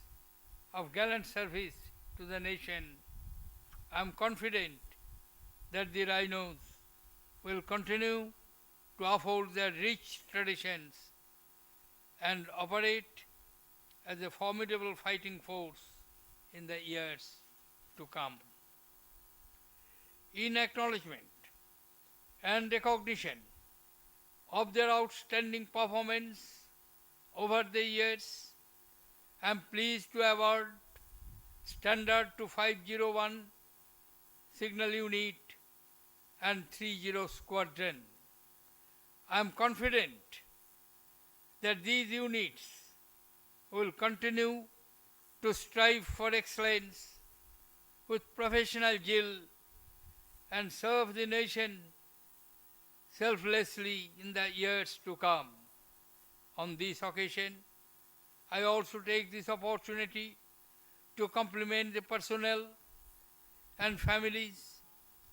of gallant service to the nation, I am confident that the rhinos will continue to uphold their rich traditions and operate as a formidable fighting force in the years to come. In acknowledgement and recognition of their outstanding performance over the years, I am pleased to award Standard to 501 Signal Unit and 30 Squadron. I am confident that these units will continue to strive for excellence with professional zeal and serve the nation selflessly in the years to come. On this occasion, I also take this opportunity to compliment the personnel and families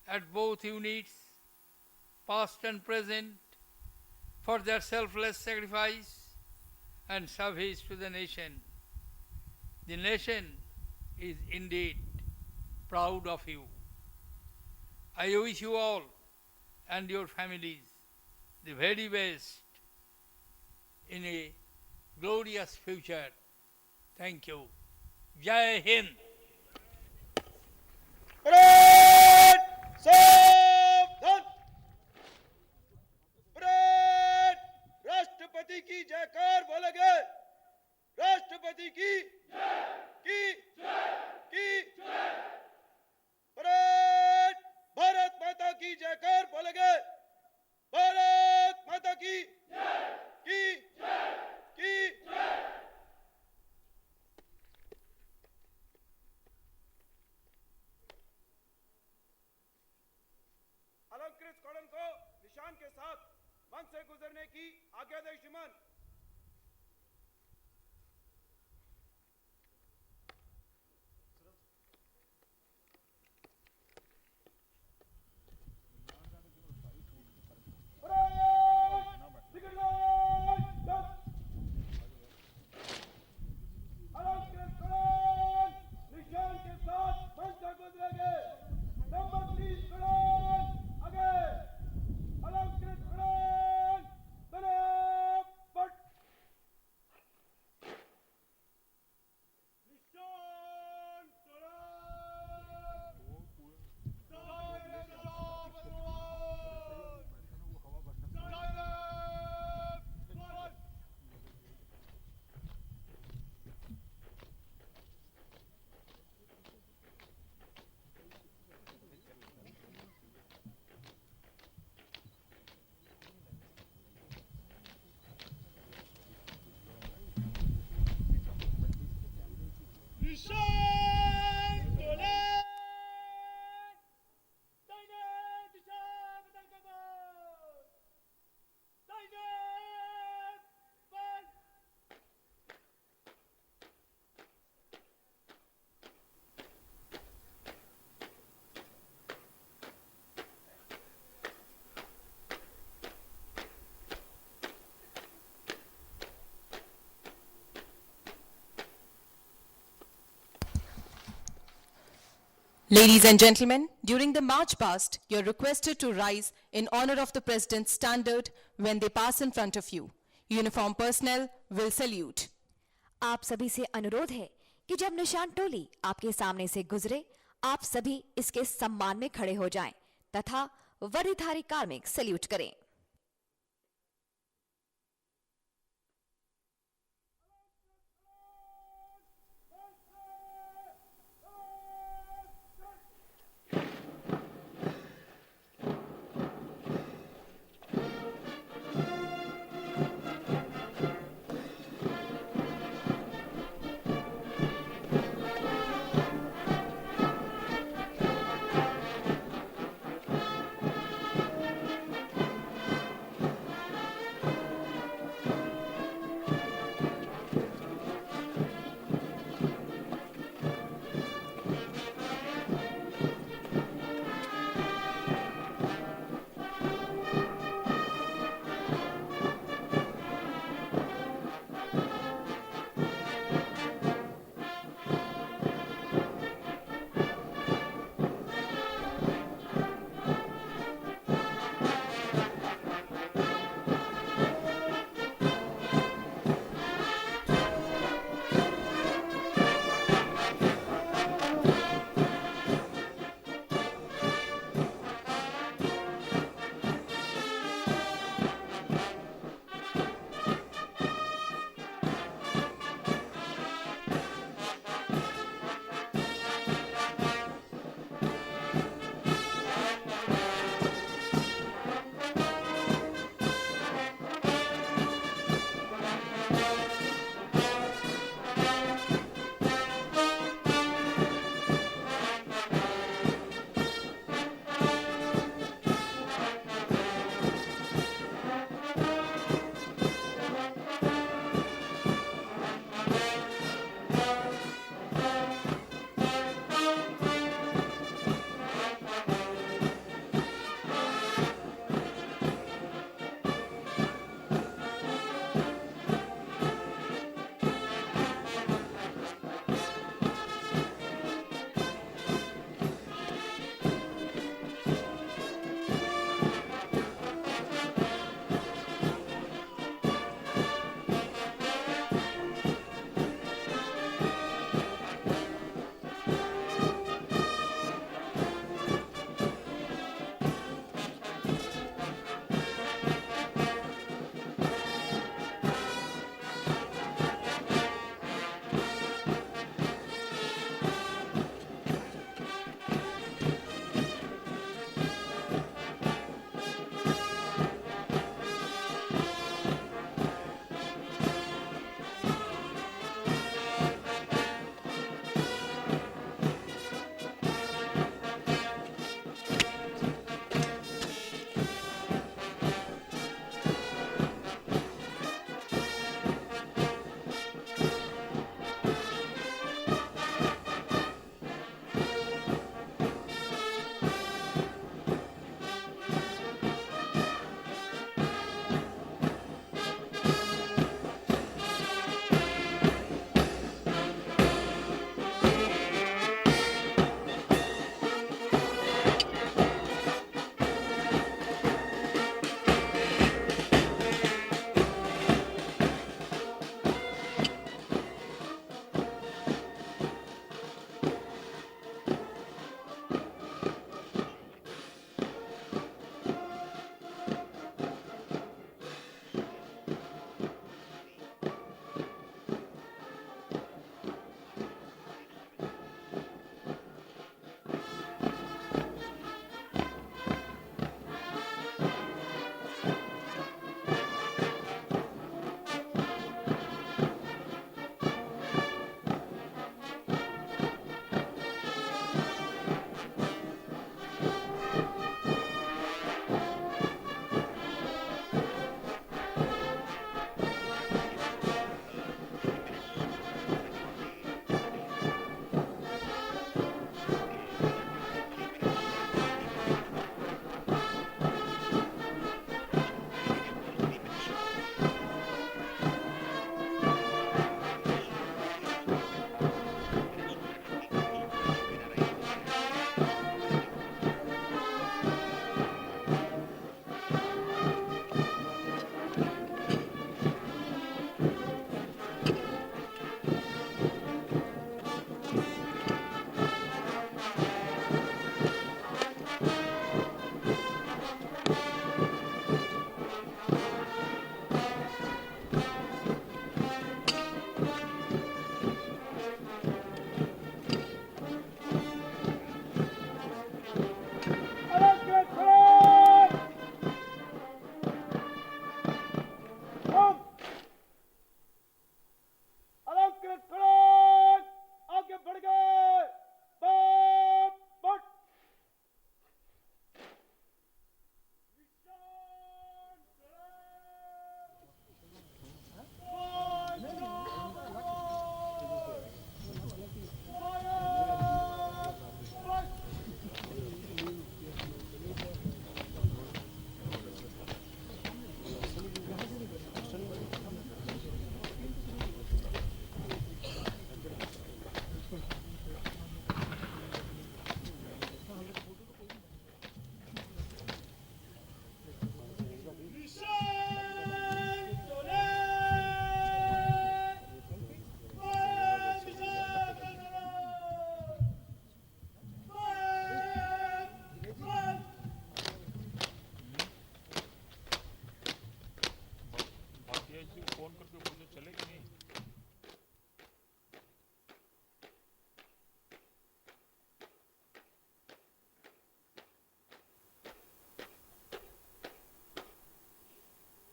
at both units, past and present, for their selfless sacrifice and service to the nation. The nation is indeed proud of you. I wish you all and your families the very best in a glorious future. Thank you. Jai Hind. Parade सावधान। Parade राष्ट्रपति की जयकार बोलेंगे। राष्ट्रपति की parade Bharat माता की जयकार बोलेंगे। भारत माता की अलंकृत स्क्वाड्रन को निशान के साथ मंच से गुजरने की आज्ञा दें श्रीमान। अलंकृत स्क्वाड्रन निशान के साथ मंच से गुजरेंगे। नंबर 3 स्क्वाड्रन आगे। अलंकृत स्क्वाड्रन तनाव बट निशान तनाव दायरे बराबर दायरे बराबर। निशान तोले दाहिने दिशा बदल कर दो। दाहिने बल Ladies and gentlemen, During the march past, you're requested to rise in honor of the President's standard when they pass in front of you. Uniform personnel will salute. आप सभी से अनुरोध है कि जब निशान टोली आपके सामने से गुजरे, आप सभी इसके सम्मान में खड़े हो जाएं तथा वर्दीधारी कार्मिक सैल्यूट करें।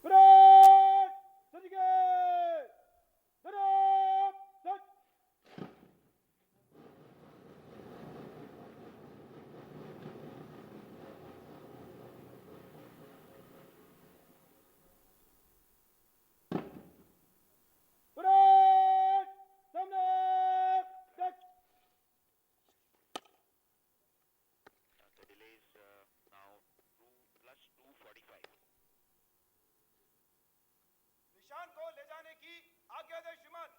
परेड सज गए दराब सज परेड सामने touch The delay is now 2 plus 2:45. निशान को ले जाने की आज्ञा दे श्रीमान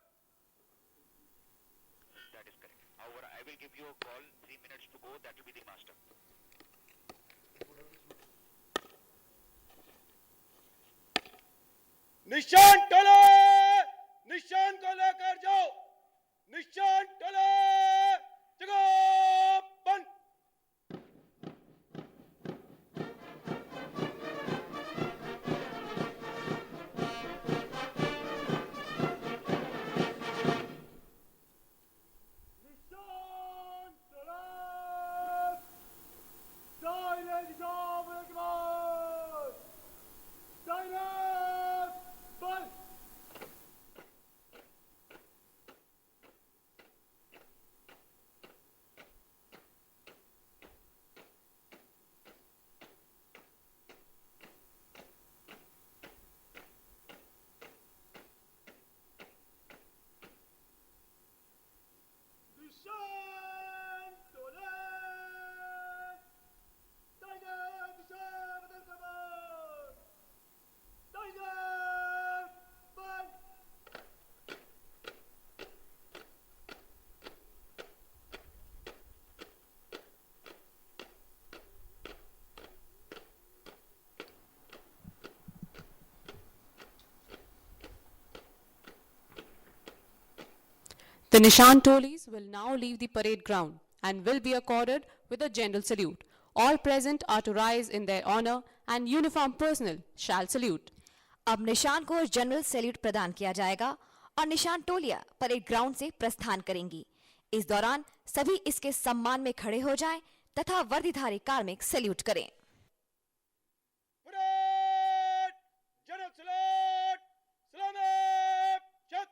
That is correct. However, I will give you a call 3 minutes to go. That will be the master. निशान टले निशान को लेकर जाओ निशान टले जगह बंद निशान टले दायरे दिशा में दायरे बंद निशान टोले दायरे दिशा बदल कमान दायरे बंद The Nishan Tolis will now leave the parade ground and will be accorded with a general salute. All present are to rise in their honor and uniformed personnel shall salute. अब निशान को जनरल सैल्यूट प्रदान किया जाएगा और निशान टोलियां parade ground से प्रस्थान करेंगी। इस दौरान सभी इसके सम्मान में खड़े हो जाएं तथा वर्दीधारी कार्मिक सैल्यूट करें। परेड जनरल सैल्यूट सलामी चक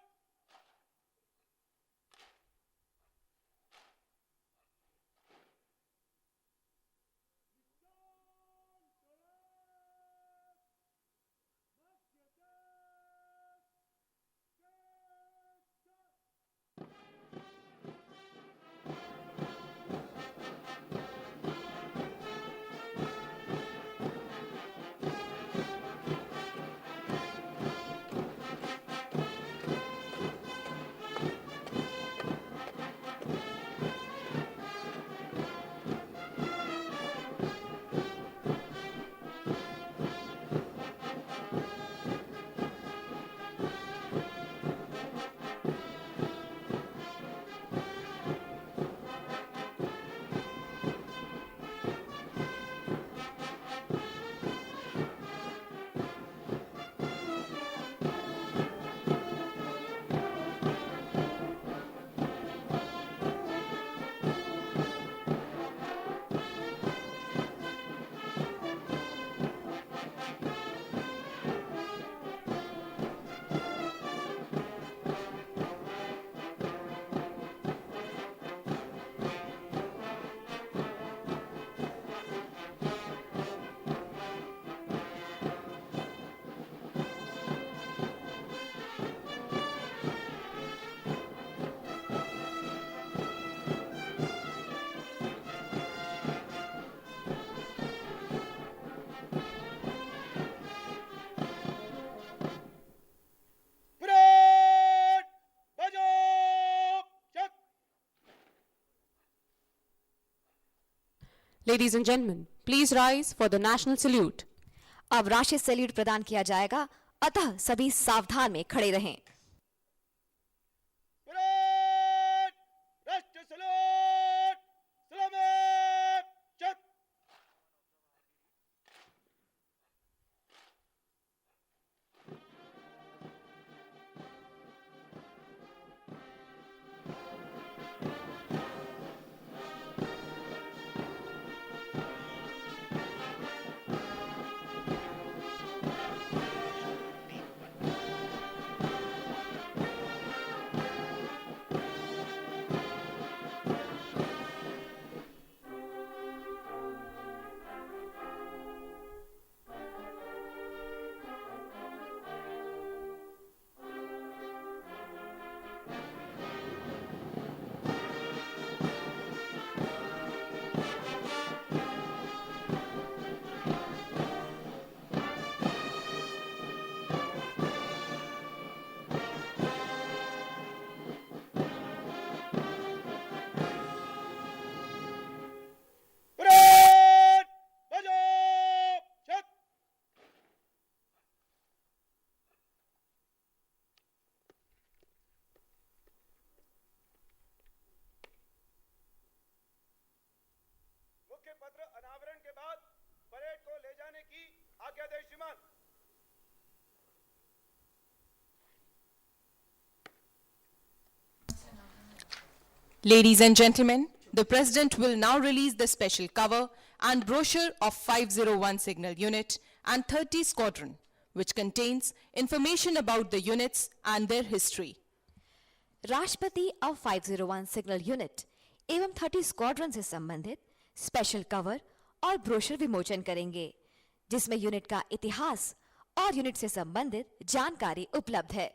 Ladies and gentlemen, please rise for the national salute. अब राष्ट्रीय सैल्यूट प्रदान किया जाएगा, अतः सभी सावधान में खड़े रहें। परेड राष्ट्रीय सैल्यूट सलामी चक आज्ञादेश श्रीमान। Ladies and gentlemen, the President will now release the special cover and brochure of 501 Signal Unit and 30 Squadron, which contains information about the units and their history. राष्ट्रपति अब 501 सिग्नल यूनिट एवं 30 squadron से संबंधित special cover और brochure विमोचन करेंगे, जिसमें unit का इतिहास और यूनिट से संबंधित जानकारी उपलब्ध है।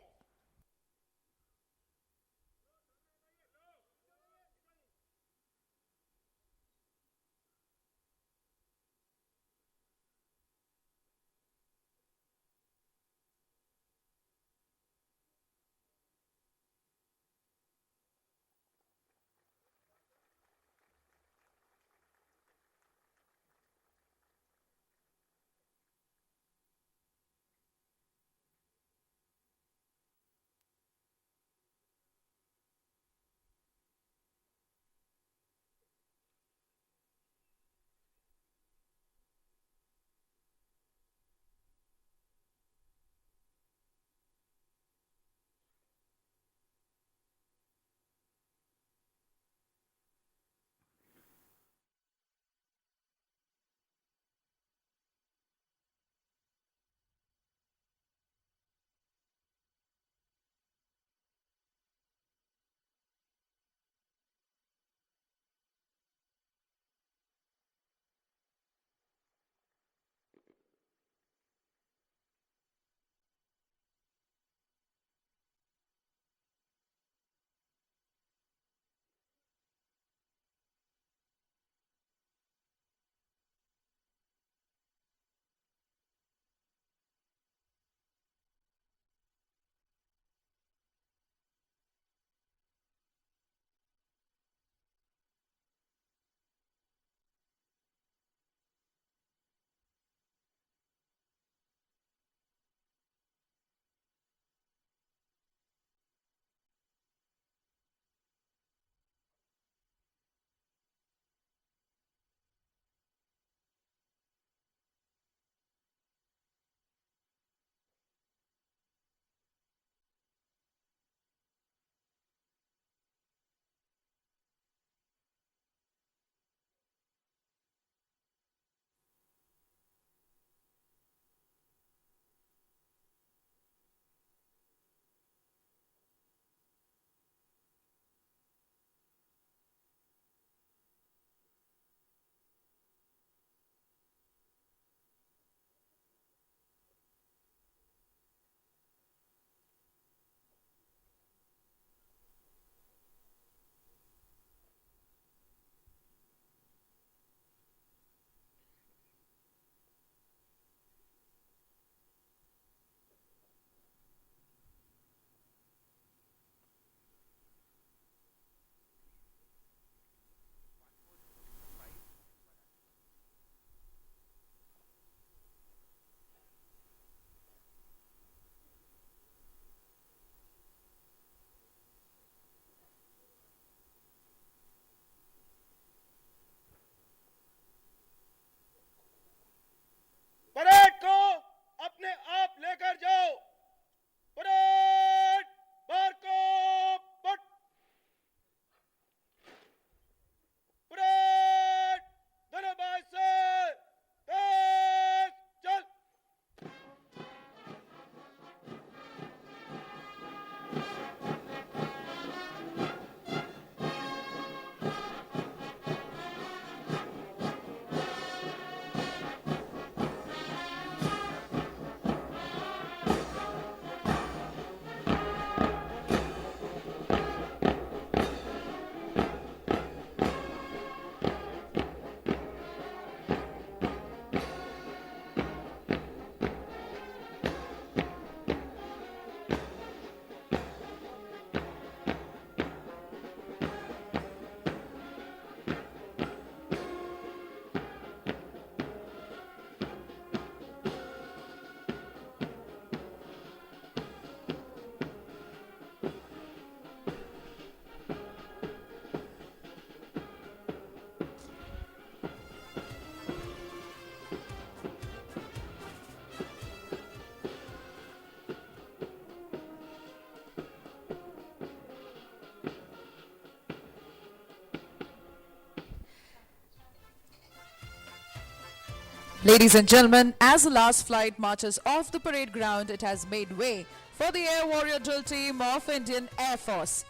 Ladies and gentlemen, as the last flight marches off the parade ground, it has made way for the Air Warrior Drill Team of Indian Air Force.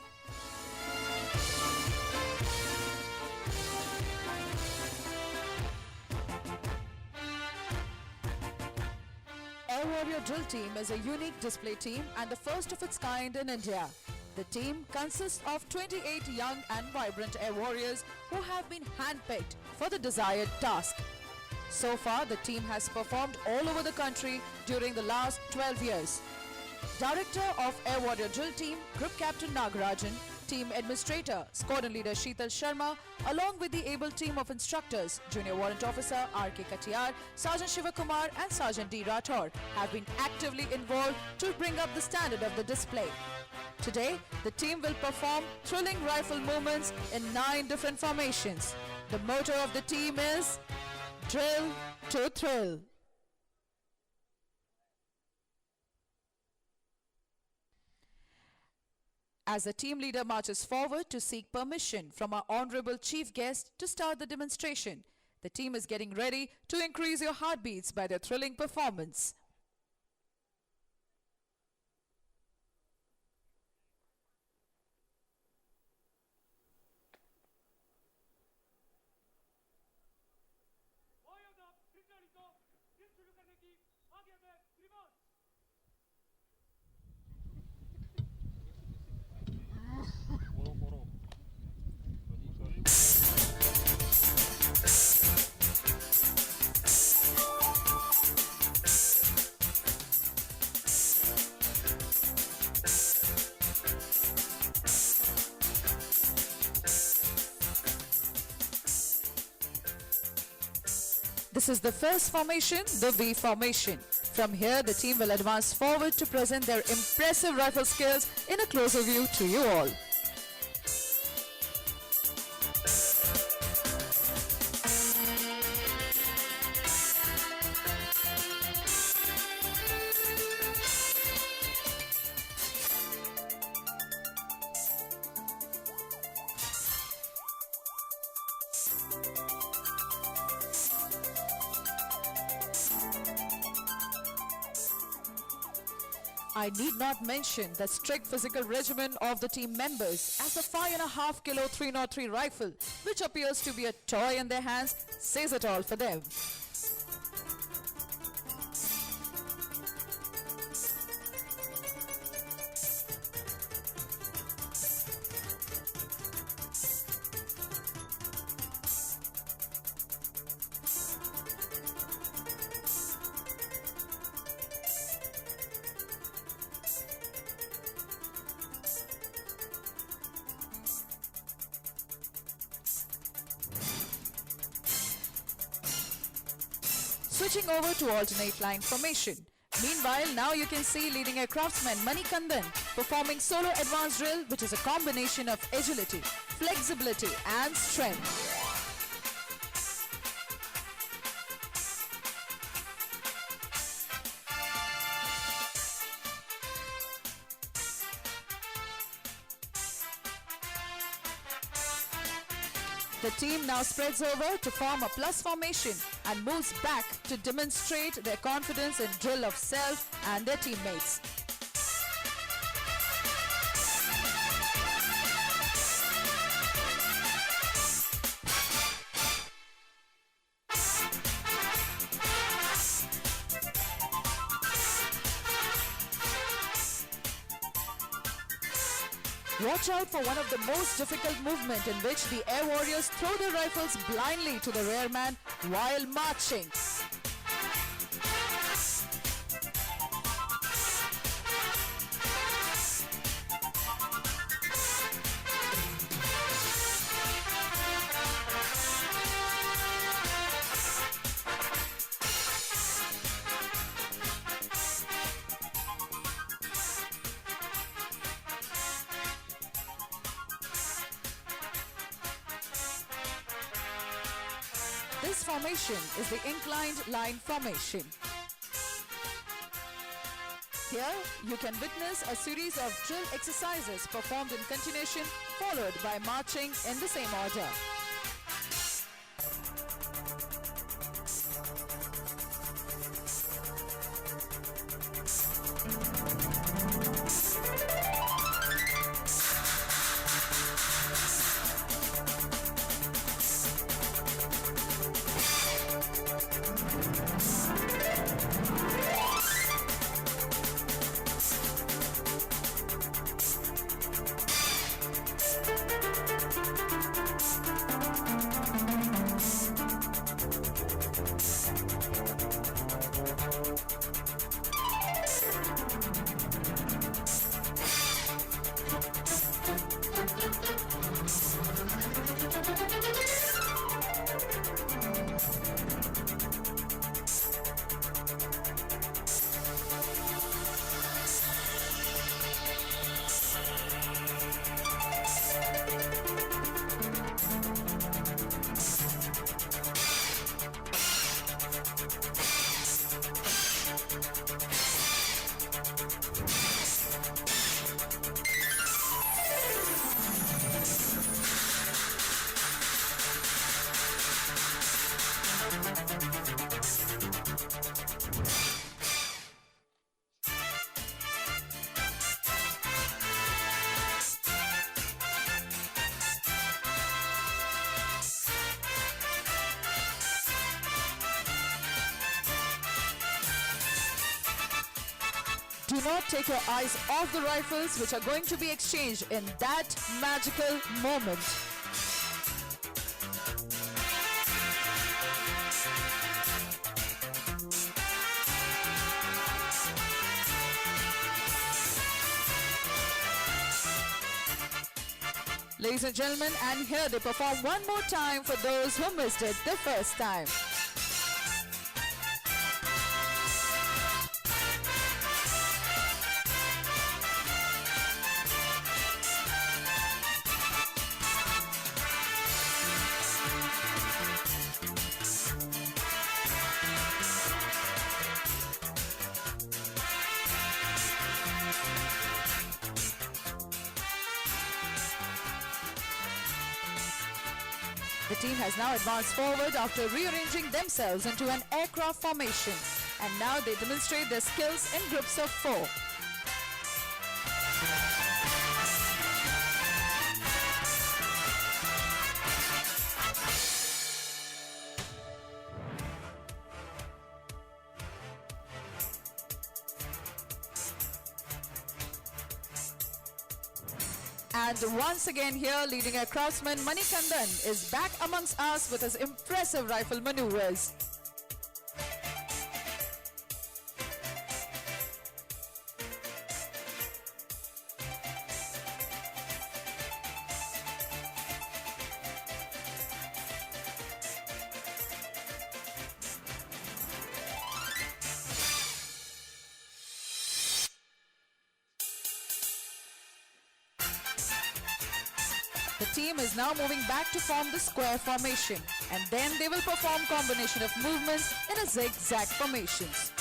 Air Warrior Drill Team is a unique display team and the first of its kind in India. The team consists of 28 young and vibrant air warriors who have been handpicked for the desired task. So far, the team has performed all over the country during the last 12 years. Director of Air Warrior Drill Team, Group Captain Nagarajan, Team Administrator, Squadron Leader Sheetal Sharma, along with the able team of instructors, Junior Warrant Officer R.K. Katiyar, Sergeant Shivakumar and Sergeant D. Rathore have been actively involved to bring up the standard of the display. Today, the team will perform thrilling rifle movements in 9 different formations. The motto of the team is Drill to Thrill. As the team leader marches forward to seek permission from our honorable chief guest to start the demonstration, the team is getting ready to increase your heartbeats by their thrilling performance. शुरू करने की आगे में reverse This is the first formation, the V formation. From here, the team will advance forward to present their impressive rifle skills in a closer view to you all. I need not mention the strict physical regimen of the team members, as the 5.5 kilo 303 rifle, which appears to be a toy in their hands, says it all for them. Switching over to alternate line formation. Meanwhile, now you can see leading air craftsman Mani Kandan performing solo advanced drill, which is a combination of agility, flexibility and strength. The team now spreads over to form a plus formation and moves back to demonstrate their confidence in drill of self and their teammates. Watch out for one of the most difficult movements in which the air warriors throw their rifles blindly to the rear man while marching. This formation is the inclined line formation. Here, you can witness a series of drill exercises performed in continuation, followed by marching in the same order. Do not take your eyes off the rifles which are going to be exchanged in that magical moment. Ladies and gentlemen, and here they perform one more time for those who missed it the first time. The team has now advanced forward after rearranging themselves into an aircraft formation, and now they demonstrate their skills in groups of 4. And once again here, leading aircraftsman Manikandan is back amongst us with his impressive rifle maneuvers. The team is now moving back to form the square formation, and then they will perform combination of movements in a zigzag formations.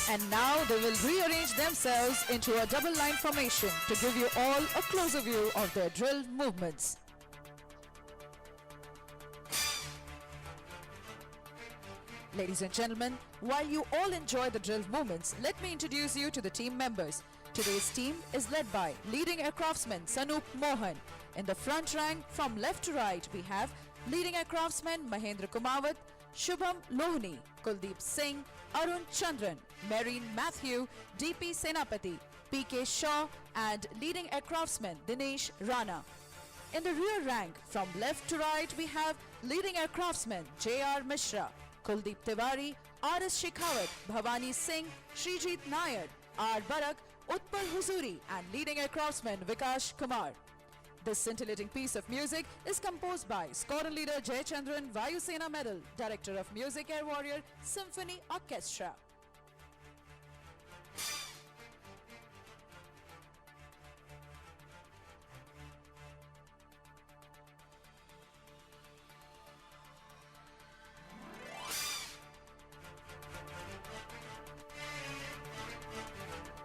And now they will rearrange themselves into a double line formation to give you all a closer view of their drill movements. Ladies and gentlemen, while you all enjoy the drill movements, let me introduce you to the team members. Today's team is led by leading aircraftsman Sanup Mohan. In the front rank from left to right, we have leading aircraftsman Mahendra Kumawat, Shubham Lohani, Kuldeep Singh, Arun Chandran, Marine Matthew, DP Senapati, PK Shaw, and leading aircraftsman Dinesh Rana. In the rear rank from left to right, we have leading aircraftsman JR Mishra, Kuldeep Tiwari, R.S. Shekhawat, Bhavani Singh, Srijit Nair, R. Barak, Utpal Huzuri and leading air craftsman Vikash Kumar. This scintillating piece of music is composed by Squadron Leader Jayachandran, Vayu Sena Medal, Director of Music Air Warrior, Symphony Orchestra.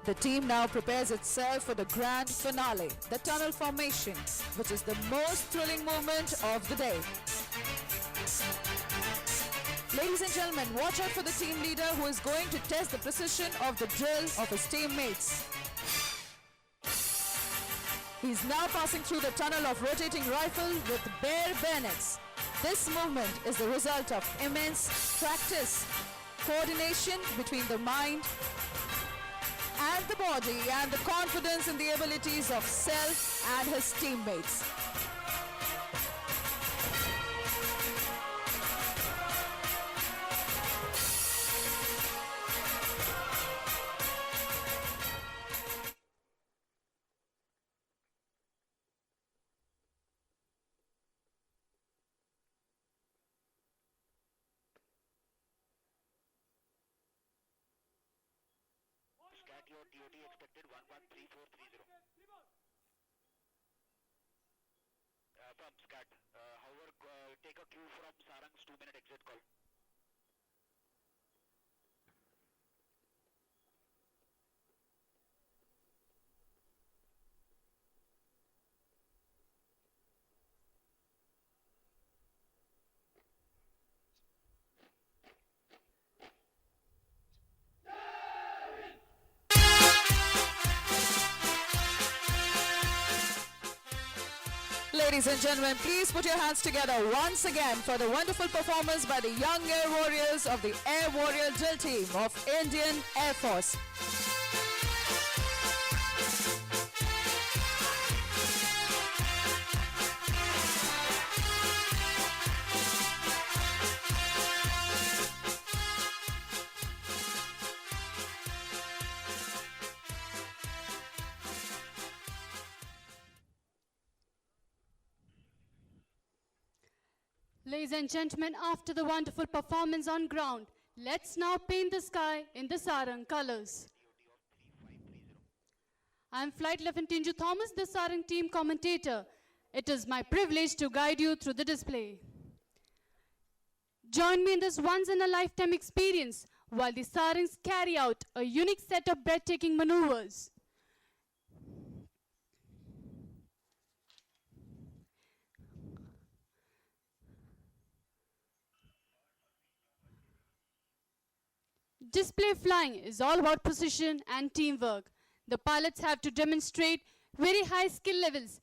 The team now prepares itself for the grand finale, the tunnel formation, which is the most thrilling moment of the day. Ladies and gentlemen, watch out for the team leader who is going to test the precision of the drill of his teammates. He's now passing through the tunnel of rotating rifle with bare bayonets. This movement is the result of immense practice, coordination between the mind and the body and the confidence in the abilities of self and his teammates. Scat, your DOT expected 113430. From Scat. However, take a cue from Sarang's 2-minute exit call. Ladies and gentlemen, please put your hands together once again for the wonderful performance by the young Air Warriors of the Air Warrior Drill Team of Indian Air Force. Ladies and gentlemen, after the wonderful performance on ground, let's now paint the sky in the Sarang colors. I'm Flight Lieutenant Tinju Thomas, the Sarang team commentator. It is my privilege to guide you through the display. Join me in this once-in-a-lifetime experience while the Sarangs carry out a unique set of breathtaking maneuvers. Display flying is all about precision and teamwork. The pilots have to demonstrate very high skill levels.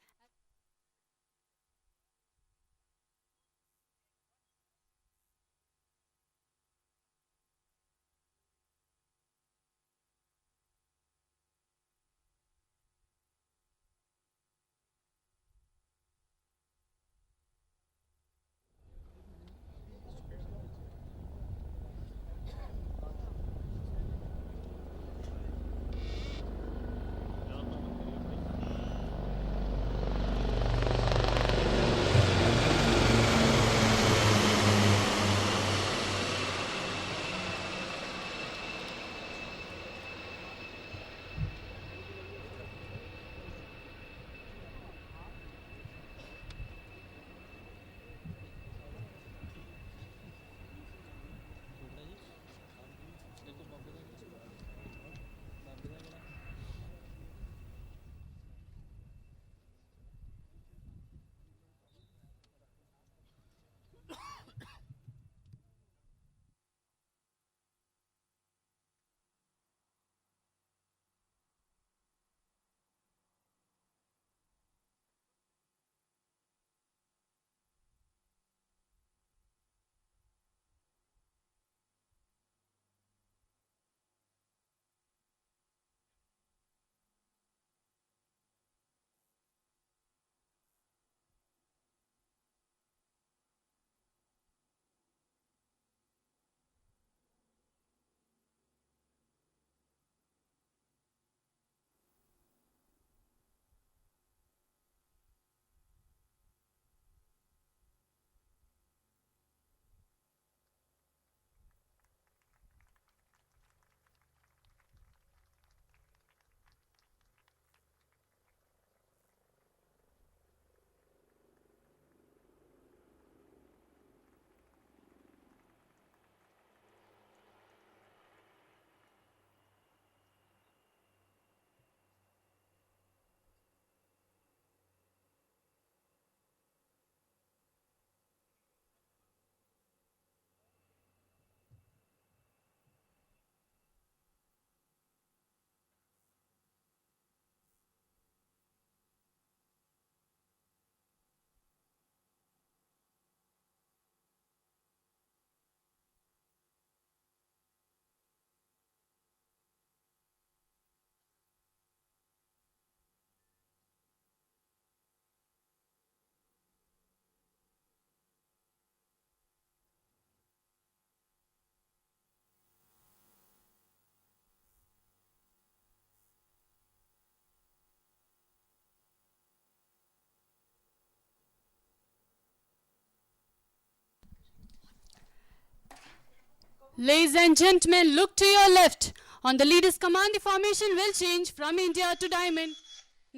Ladies and gentlemen, look to your left. On the leader's command, the formation will change from India to Diamond.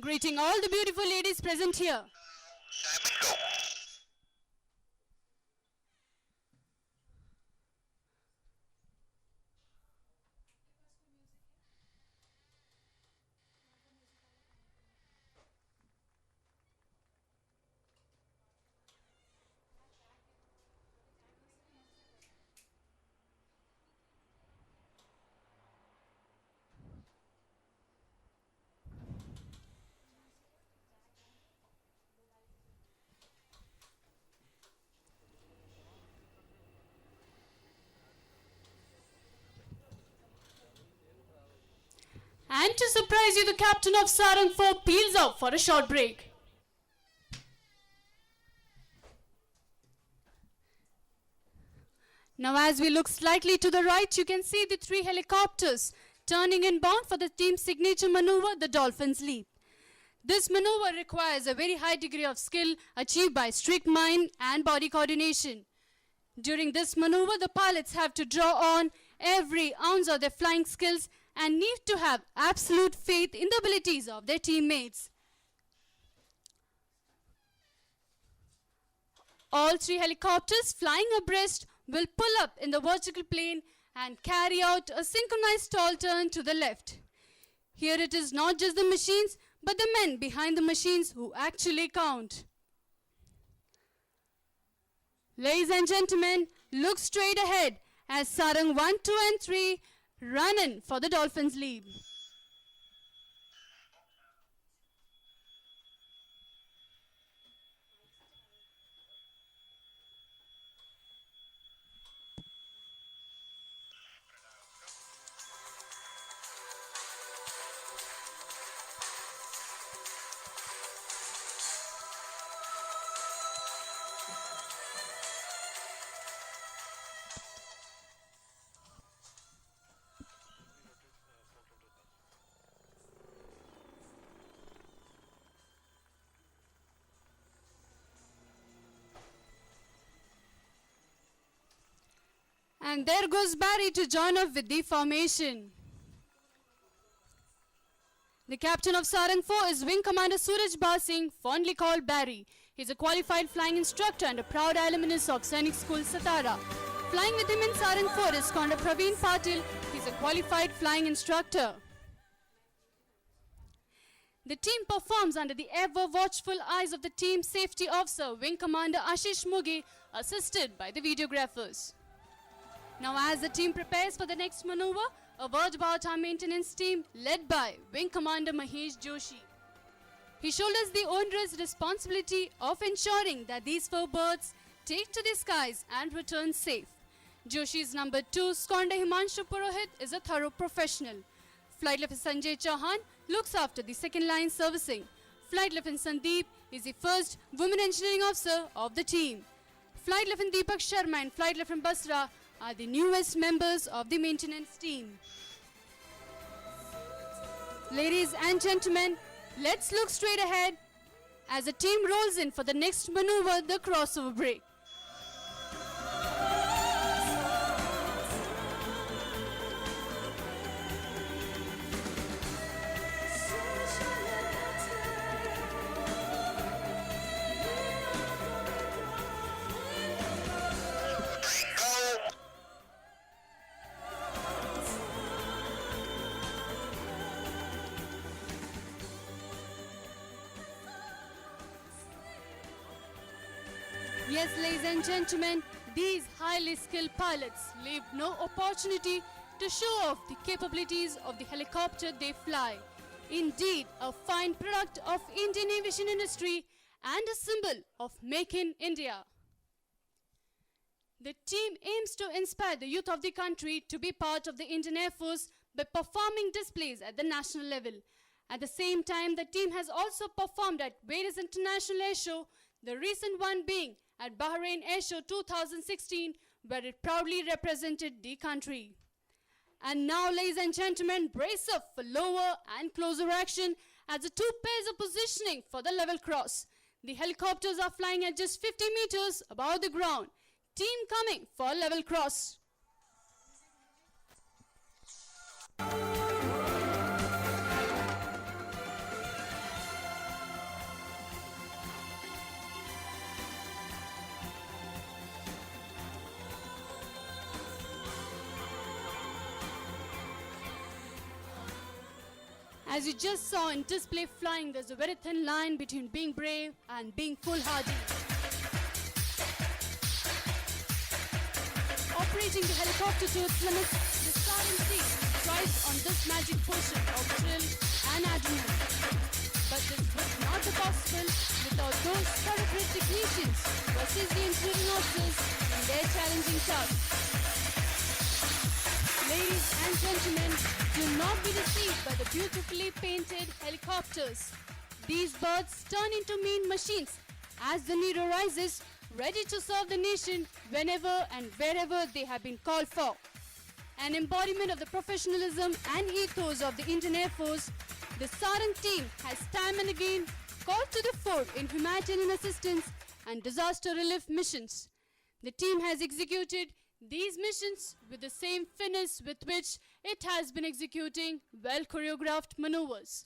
Greeting all the beautiful ladies present here. And to surprise you, the captain of Sarang 4 peels out for a short break. Now as we look slightly to the right, you can see the 3 helicopters turning inbound for the team's signature maneuver, the Dolphin's Leap. This maneuver requires a very high degree of skill achieved by strict mind and body coordination. During this maneuver, the pilots have to draw on every ounce of their flying skills and need to have absolute faith in the abilities of their teammates. All 3 helicopters flying abreast will pull up in the vertical plane and carry out a synchronized stall turn to the left. Here it is not just the machines, but the men behind the machines who actually count. Ladies and gentlemen, look straight ahead as Sarang 1, 2 and 3 run in for the Dolphins' lead. And there goes Barry to join up with the formation. The captain of Sarang 4 is Wing Commander Suraj Basing, fondly called Barry. He is a qualified flying instructor and a proud alumnus of Sainik School, Satara. Flying with him in Sarang 4 is Commander Praveen Patil. He is a qualified flying instructor. The team performs under the ever-watchful eyes of the team safety officer, Wing Commander Ashish Mugi, assisted by the videographers. Now as the team prepares for the next maneuver, a word about our maintenance team led by Wing Commander Mahesh Joshi. He shoulders the onerous responsibility of ensuring that these 4 birds take to the skies and return safe. Joshi's number 2, Skonda Himanshu Purohit, is a thorough professional. Flight Lieutenant Sanjay Chauhan looks after the second line servicing. Flight Lieutenant Sandeep is the first women engineering officer of the team. Flight Lieutenant Deepak Sharma and Flight Lieutenant Basra are the newest members of the maintenance team. Ladies and gentlemen, let's look straight ahead as the team rolls in for the next maneuver, the crossover break. Yes, ladies and gentlemen, these highly skilled pilots leave no opportunity to show off the capabilities of the helicopter they fly. Indeed, a fine product of Indian aviation industry and a symbol of Make in India. The team aims to inspire the youth of the country to be part of the Indian Air Force by performing displays at the national level. At the same time, the team has also performed at various international air shows, the recent one being at Bahrain Air Show 2016, where it proudly represented the country. And now, ladies and gentlemen, brace up for lower and closer action as the 2 pairs are positioning for the level cross. The helicopters are flying at just 50 meters above the ground. Team coming for level cross. As you just saw in display flying, there's a very thin line between being brave and being foolhardy. Operating the helicopter to its limits, the Saran team thrives on this magic potion of thrill and adrenaline. But this would not be possible without those thoroughbred technicians who assist the engineering officers in their challenging tasks. Ladies and gentlemen, do not be deceived by the beautifully painted helicopters. These birds turn into mean machines as the need arises, ready to serve the nation whenever and wherever they have been called for. An embodiment of the professionalism and ethos of the Indian Air Force, the Sarang team has time and again called to the fore in humanitarian assistance and disaster relief missions. The team has executed these missions with the same finesse with which it has been executing well choreographed maneuvers.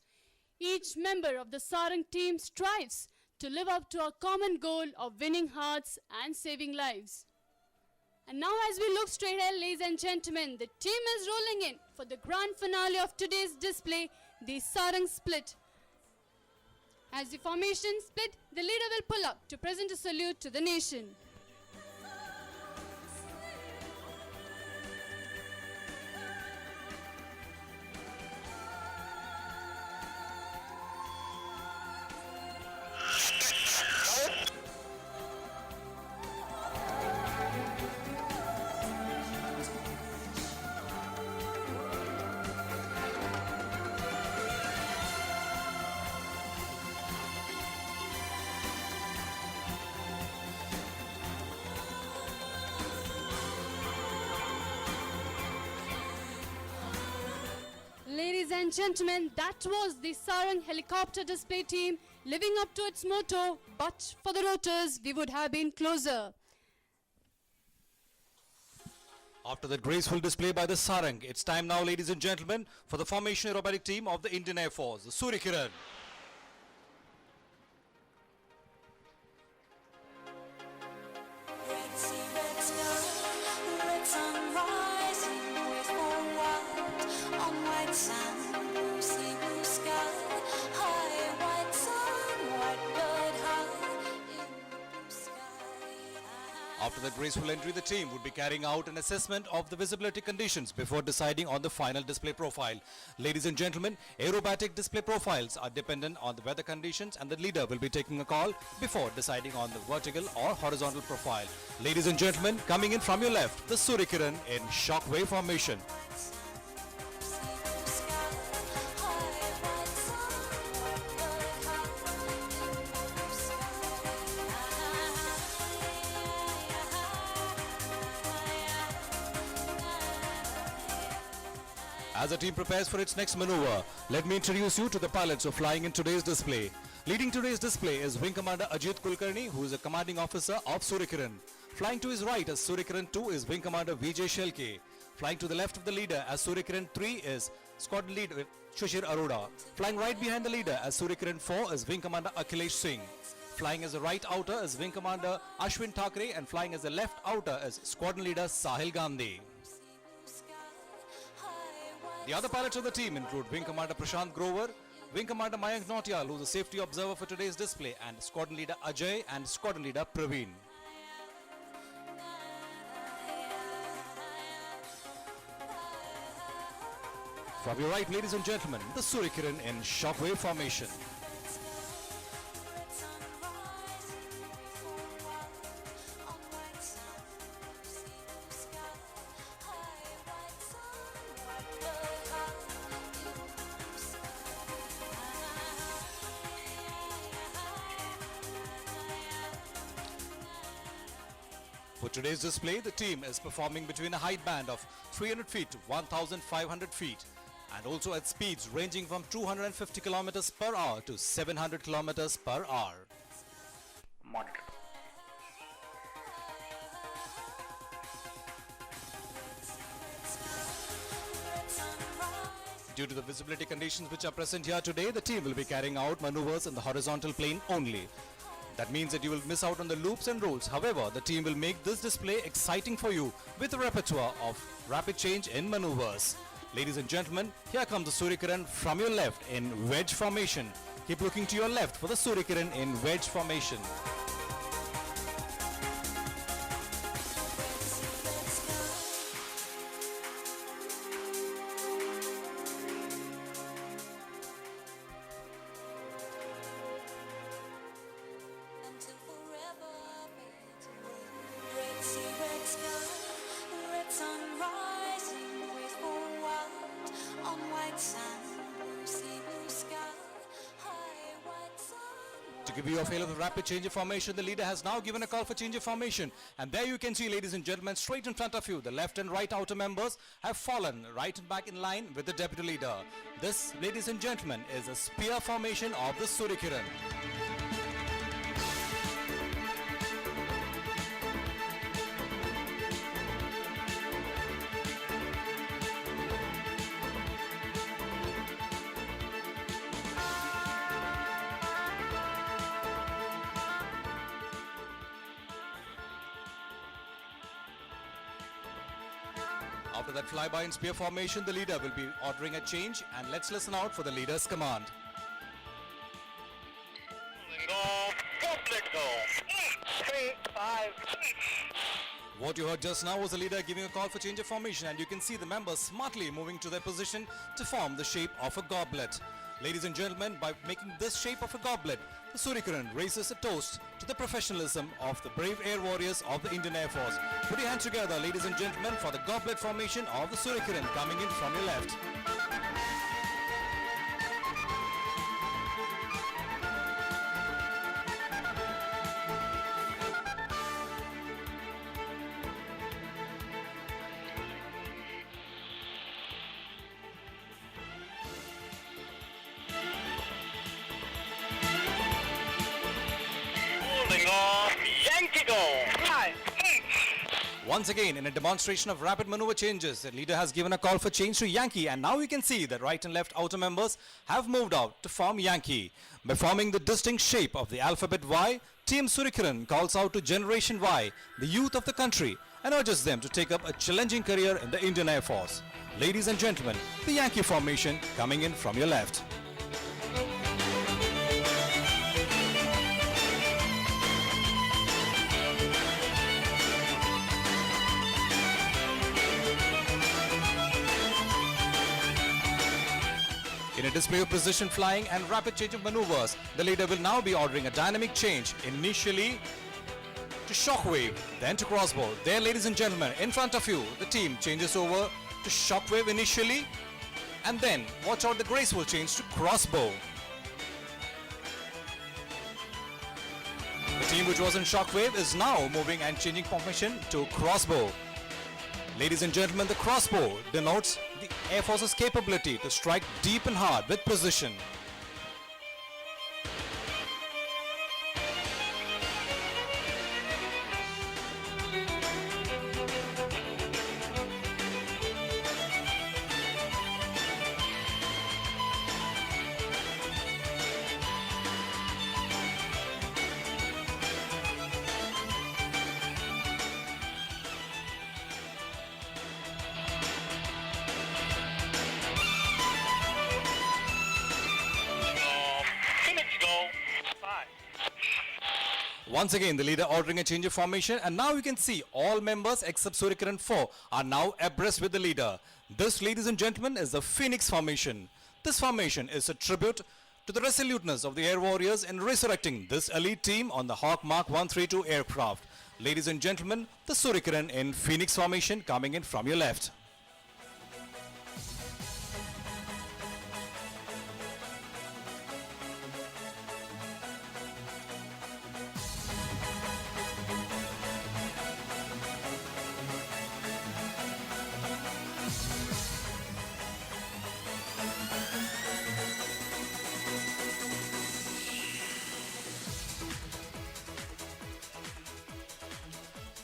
Each member of the Sarang team strives to live up to our common goal of winning hearts and saving lives. And now as we look straight ahead, ladies and gentlemen, the team is rolling in for the grand finale of today's display, the Sarang split. As the formation split, the leader will pull up to present a salute to the nation. Ladies and gentlemen, that was the Sarang helicopter display team living up to its motto, but for the rotors, we would have been closer. After that graceful display by the Sarang, it's time now, ladies and gentlemen, for the formation aerobatic team of the Indian Air Force, the Surya Kiran. After the graceful entry, the team would be carrying out an assessment of the visibility conditions before deciding on the final display profile. Ladies and gentlemen, aerobatic display profiles are dependent on the weather conditions, and the leader will be taking a call before deciding on the vertical or horizontal profile. Ladies and gentlemen, coming in from your left, the Surya Kiran in shockwave formation. As the team prepares for its next maneuver, let me introduce you to the pilots who are flying in today's display. Leading today's display is Wing Commander Ajit Kulkarni, who is a commanding officer of Surya Kiran. Flying to his right as Surya Kiran 2 is Wing Commander Vijay Shelke. Flying to the left of the leader as Surya Kiran 3 is Squadron Leader Shishir Arora. Flying right behind the leader as Surya Kiran 4 is Wing Commander Akhilesh Singh. Flying as the right outer is Wing Commander Ashwin Thakre, and flying as the left outer is Squadron Leader Sahil Gandhi. The other pilots of the team include Wing Commander Prashant Grover, Wing Commander Mayank Nautiyal, who is the safety observer for today's display, and Squadron Leader Ajay and Squadron Leader Praveen. From your right, ladies and gentlemen, the Surya Kiran in shockwave formation. For today's display, the team is performing between a height band of 300 feet to 1,500 feet, and also at speeds ranging from 250 kilometers per hour to 700 kilometers per hour. Monitor. Due to the visibility conditions which are present here today, the team will be carrying out maneuvers in the horizontal plane only. That means that you will miss out on the loops and rolls. However, the team will make this display exciting for you with a repertoire of rapid change in maneuvers. Ladies and gentlemen, here comes the Suryakiran from your left in wedge formation. Keep looking to your left for the Suryakiran in wedge formation. To give you a feel of the rapid change of formation, the leader has now given a call for change of formation. And there you can see, ladies and gentlemen, straight in front of you, the left and right outer members have fallen right and back in line with the deputy leader. This, ladies and gentlemen, is a spear formation of the Suryakiran. After that flyby in spear formation, the leader will be ordering a change, and let's listen out for the leader's command. What you heard just now was the leader giving a call for change of formation, and you can see the members smartly moving to their position to form the shape of a goblet. Ladies and gentlemen, by making this shape of a goblet, the Suryakiran raises a toast to the professionalism of the brave air warriors of the Indian Air Force. Put your hands together, ladies and gentlemen, for the goblet formation of the Suryakiran coming in from your left. Once again, in a demonstration of rapid maneuver changes, the leader has given a call for change to Yankee, and now we can see that right and left outer members have moved out to form Yankee. By forming the distinct shape of the alphabet Y, Team Suryakiran calls out to Generation Y, the youth of the country, and urges them to take up a challenging career in the Indian Air Force. Ladies and gentlemen, the Yankee formation coming in from your left. In a display of precision flying and rapid change of maneuvers, the leader will now be ordering a dynamic change, initially to shockwave, then to crossbow. There, ladies and gentlemen, in front of you, the team changes over to shockwave initially, and then watch out, the graceful change to crossbow. The team which was in shockwave is now moving and changing formation to crossbow. Ladies and gentlemen, the crossbow denotes the Air Force's capability to strike deep and hard with precision. Once again, the leader ordering a change of formation, and now you can see all members except Suryakiran 4 are now abreast with the leader. This, ladies and gentlemen, is the Phoenix formation. This formation is a tribute to the resoluteness of the air warriors in resurrecting this elite team on the Hawk Mark 132 aircraft. Ladies and gentlemen, the Suryakiran in Phoenix formation coming in from your left.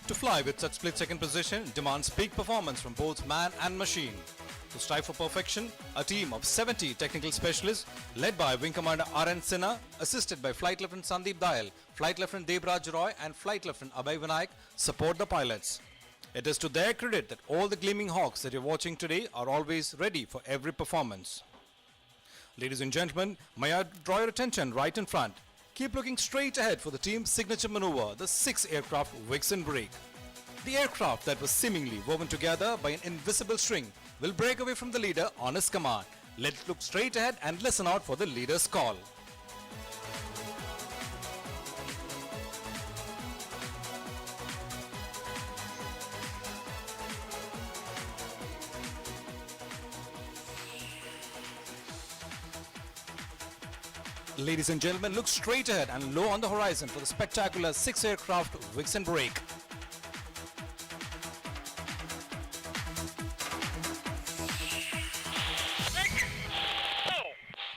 To fly with such split-second precision demands peak performance from both man and machine. To strive for perfection, a team of 70 technical specialists led by Wing Commander R.N. Sinha, assisted by Flight Lieutenant Sandeep Dayal, Flight Lieutenant Debraj Roy and Flight Lieutenant Abhay Vinayak support the pilots. It is to their credit that all the gleaming hawks that you're watching today are always ready for every performance. Ladies and gentlemen, may I draw your attention right in front. Keep looking straight ahead for the team's signature maneuver, the 6-aircraft Vixen Break. The aircraft that was seemingly woven together by an invisible string will break away from the leader on his command. Let's look straight ahead and listen out for the leader's call. Ladies and gentlemen, look straight ahead and low on the horizon for the spectacular 6-aircraft Vixen Break.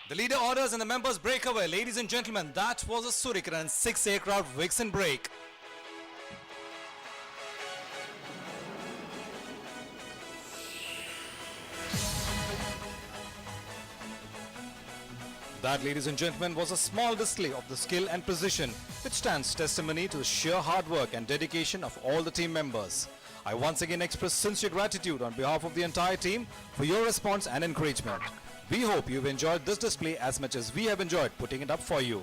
The leader orders and the members break away. Ladies and gentlemen, that was a Surikiran 6-aircraft Vixen Break. That, ladies and gentlemen, was a small display of the skill and precision, which stands testimony to the sheer hard work and dedication of all the team members. I once again express sincere gratitude on behalf of the entire team for your response and encouragement. We hope you've enjoyed this display as much as we have enjoyed putting it up for you.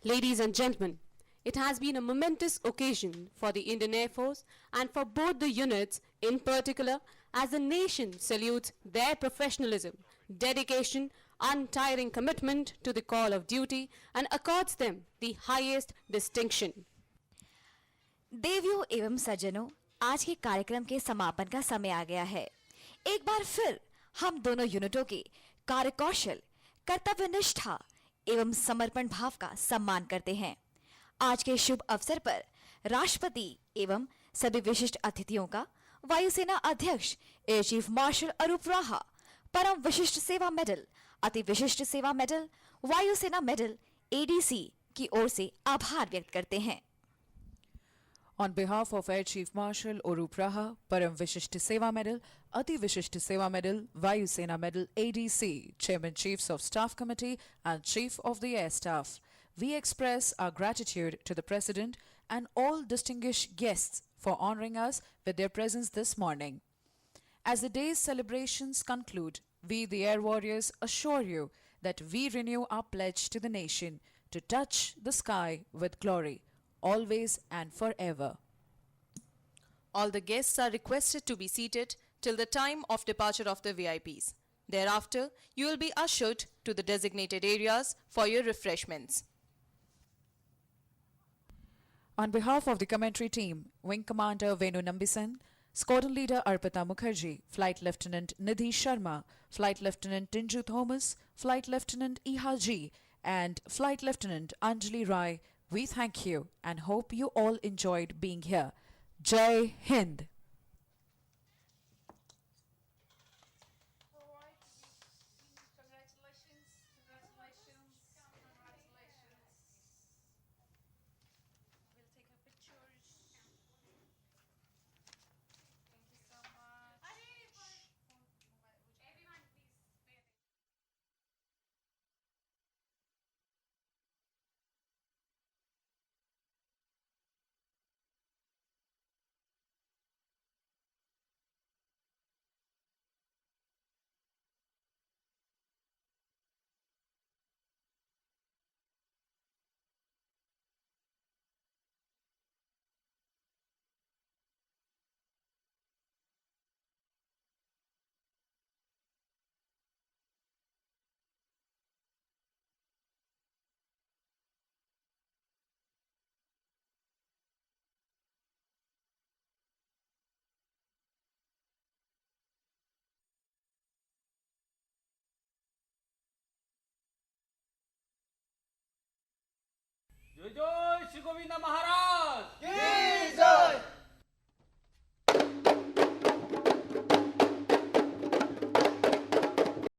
Ladies and gentlemen, it has been a momentous occasion for the Indian Air Force and for both the units in particular, as the nation salutes their professionalism, dedication, untiring commitment to the call of duty and accords them the highest distinction. देवियों एवं सज्जनों, आज के कार्यक्रम के समापन का समय आ गया है। एक बार फिर हम दोनों यूनिटों के कार्यकौशल, कर्तव्यनिष्ठा एवं समर्पण भाव का सम्मान करते हैं। आज के शुभ अवसर पर राष्ट्रपति एवं सभी विशिष्ट अतिथियों का वायुसेना अध्यक्ष एयर चीफ मार्शल अरूप राहा, परम विशिष्ट सेवा मेडल, अति विशिष्ट सेवा मेडल, वायुसेना मेडल एडीसी की ओर से आभार व्यक्त करते हैं। On behalf of Air Chief Marshal Arup Raha, Param Vishishta Seva Medal, Ati Vishishta Seva Medal, Vayu Sena Medal ADC, Chairman Chiefs of Staff Committee and Chief of the Air Staff, we express our gratitude to the President and all distinguished guests for honoring us with their presence this morning. As the day's celebrations conclude, we the Air Warriors assure you that we renew our pledge to the nation to touch the sky with glory, always and forever. All the guests are requested to be seated till the time of departure of the VIPs. Thereafter, you will be ushered to the designated areas for your refreshments. On behalf of the commentary team, Wing Commander Venu Nambisan, Squadron Leader Arpita Mukherjee, Flight Lieutenant Nidhi Sharma, Flight Lieutenant Tinju Thomas, Flight Lieutenant Iha G, and Flight Lieutenant Anjali Rai, we thank you and hope you all enjoyed being here. Jai Hind!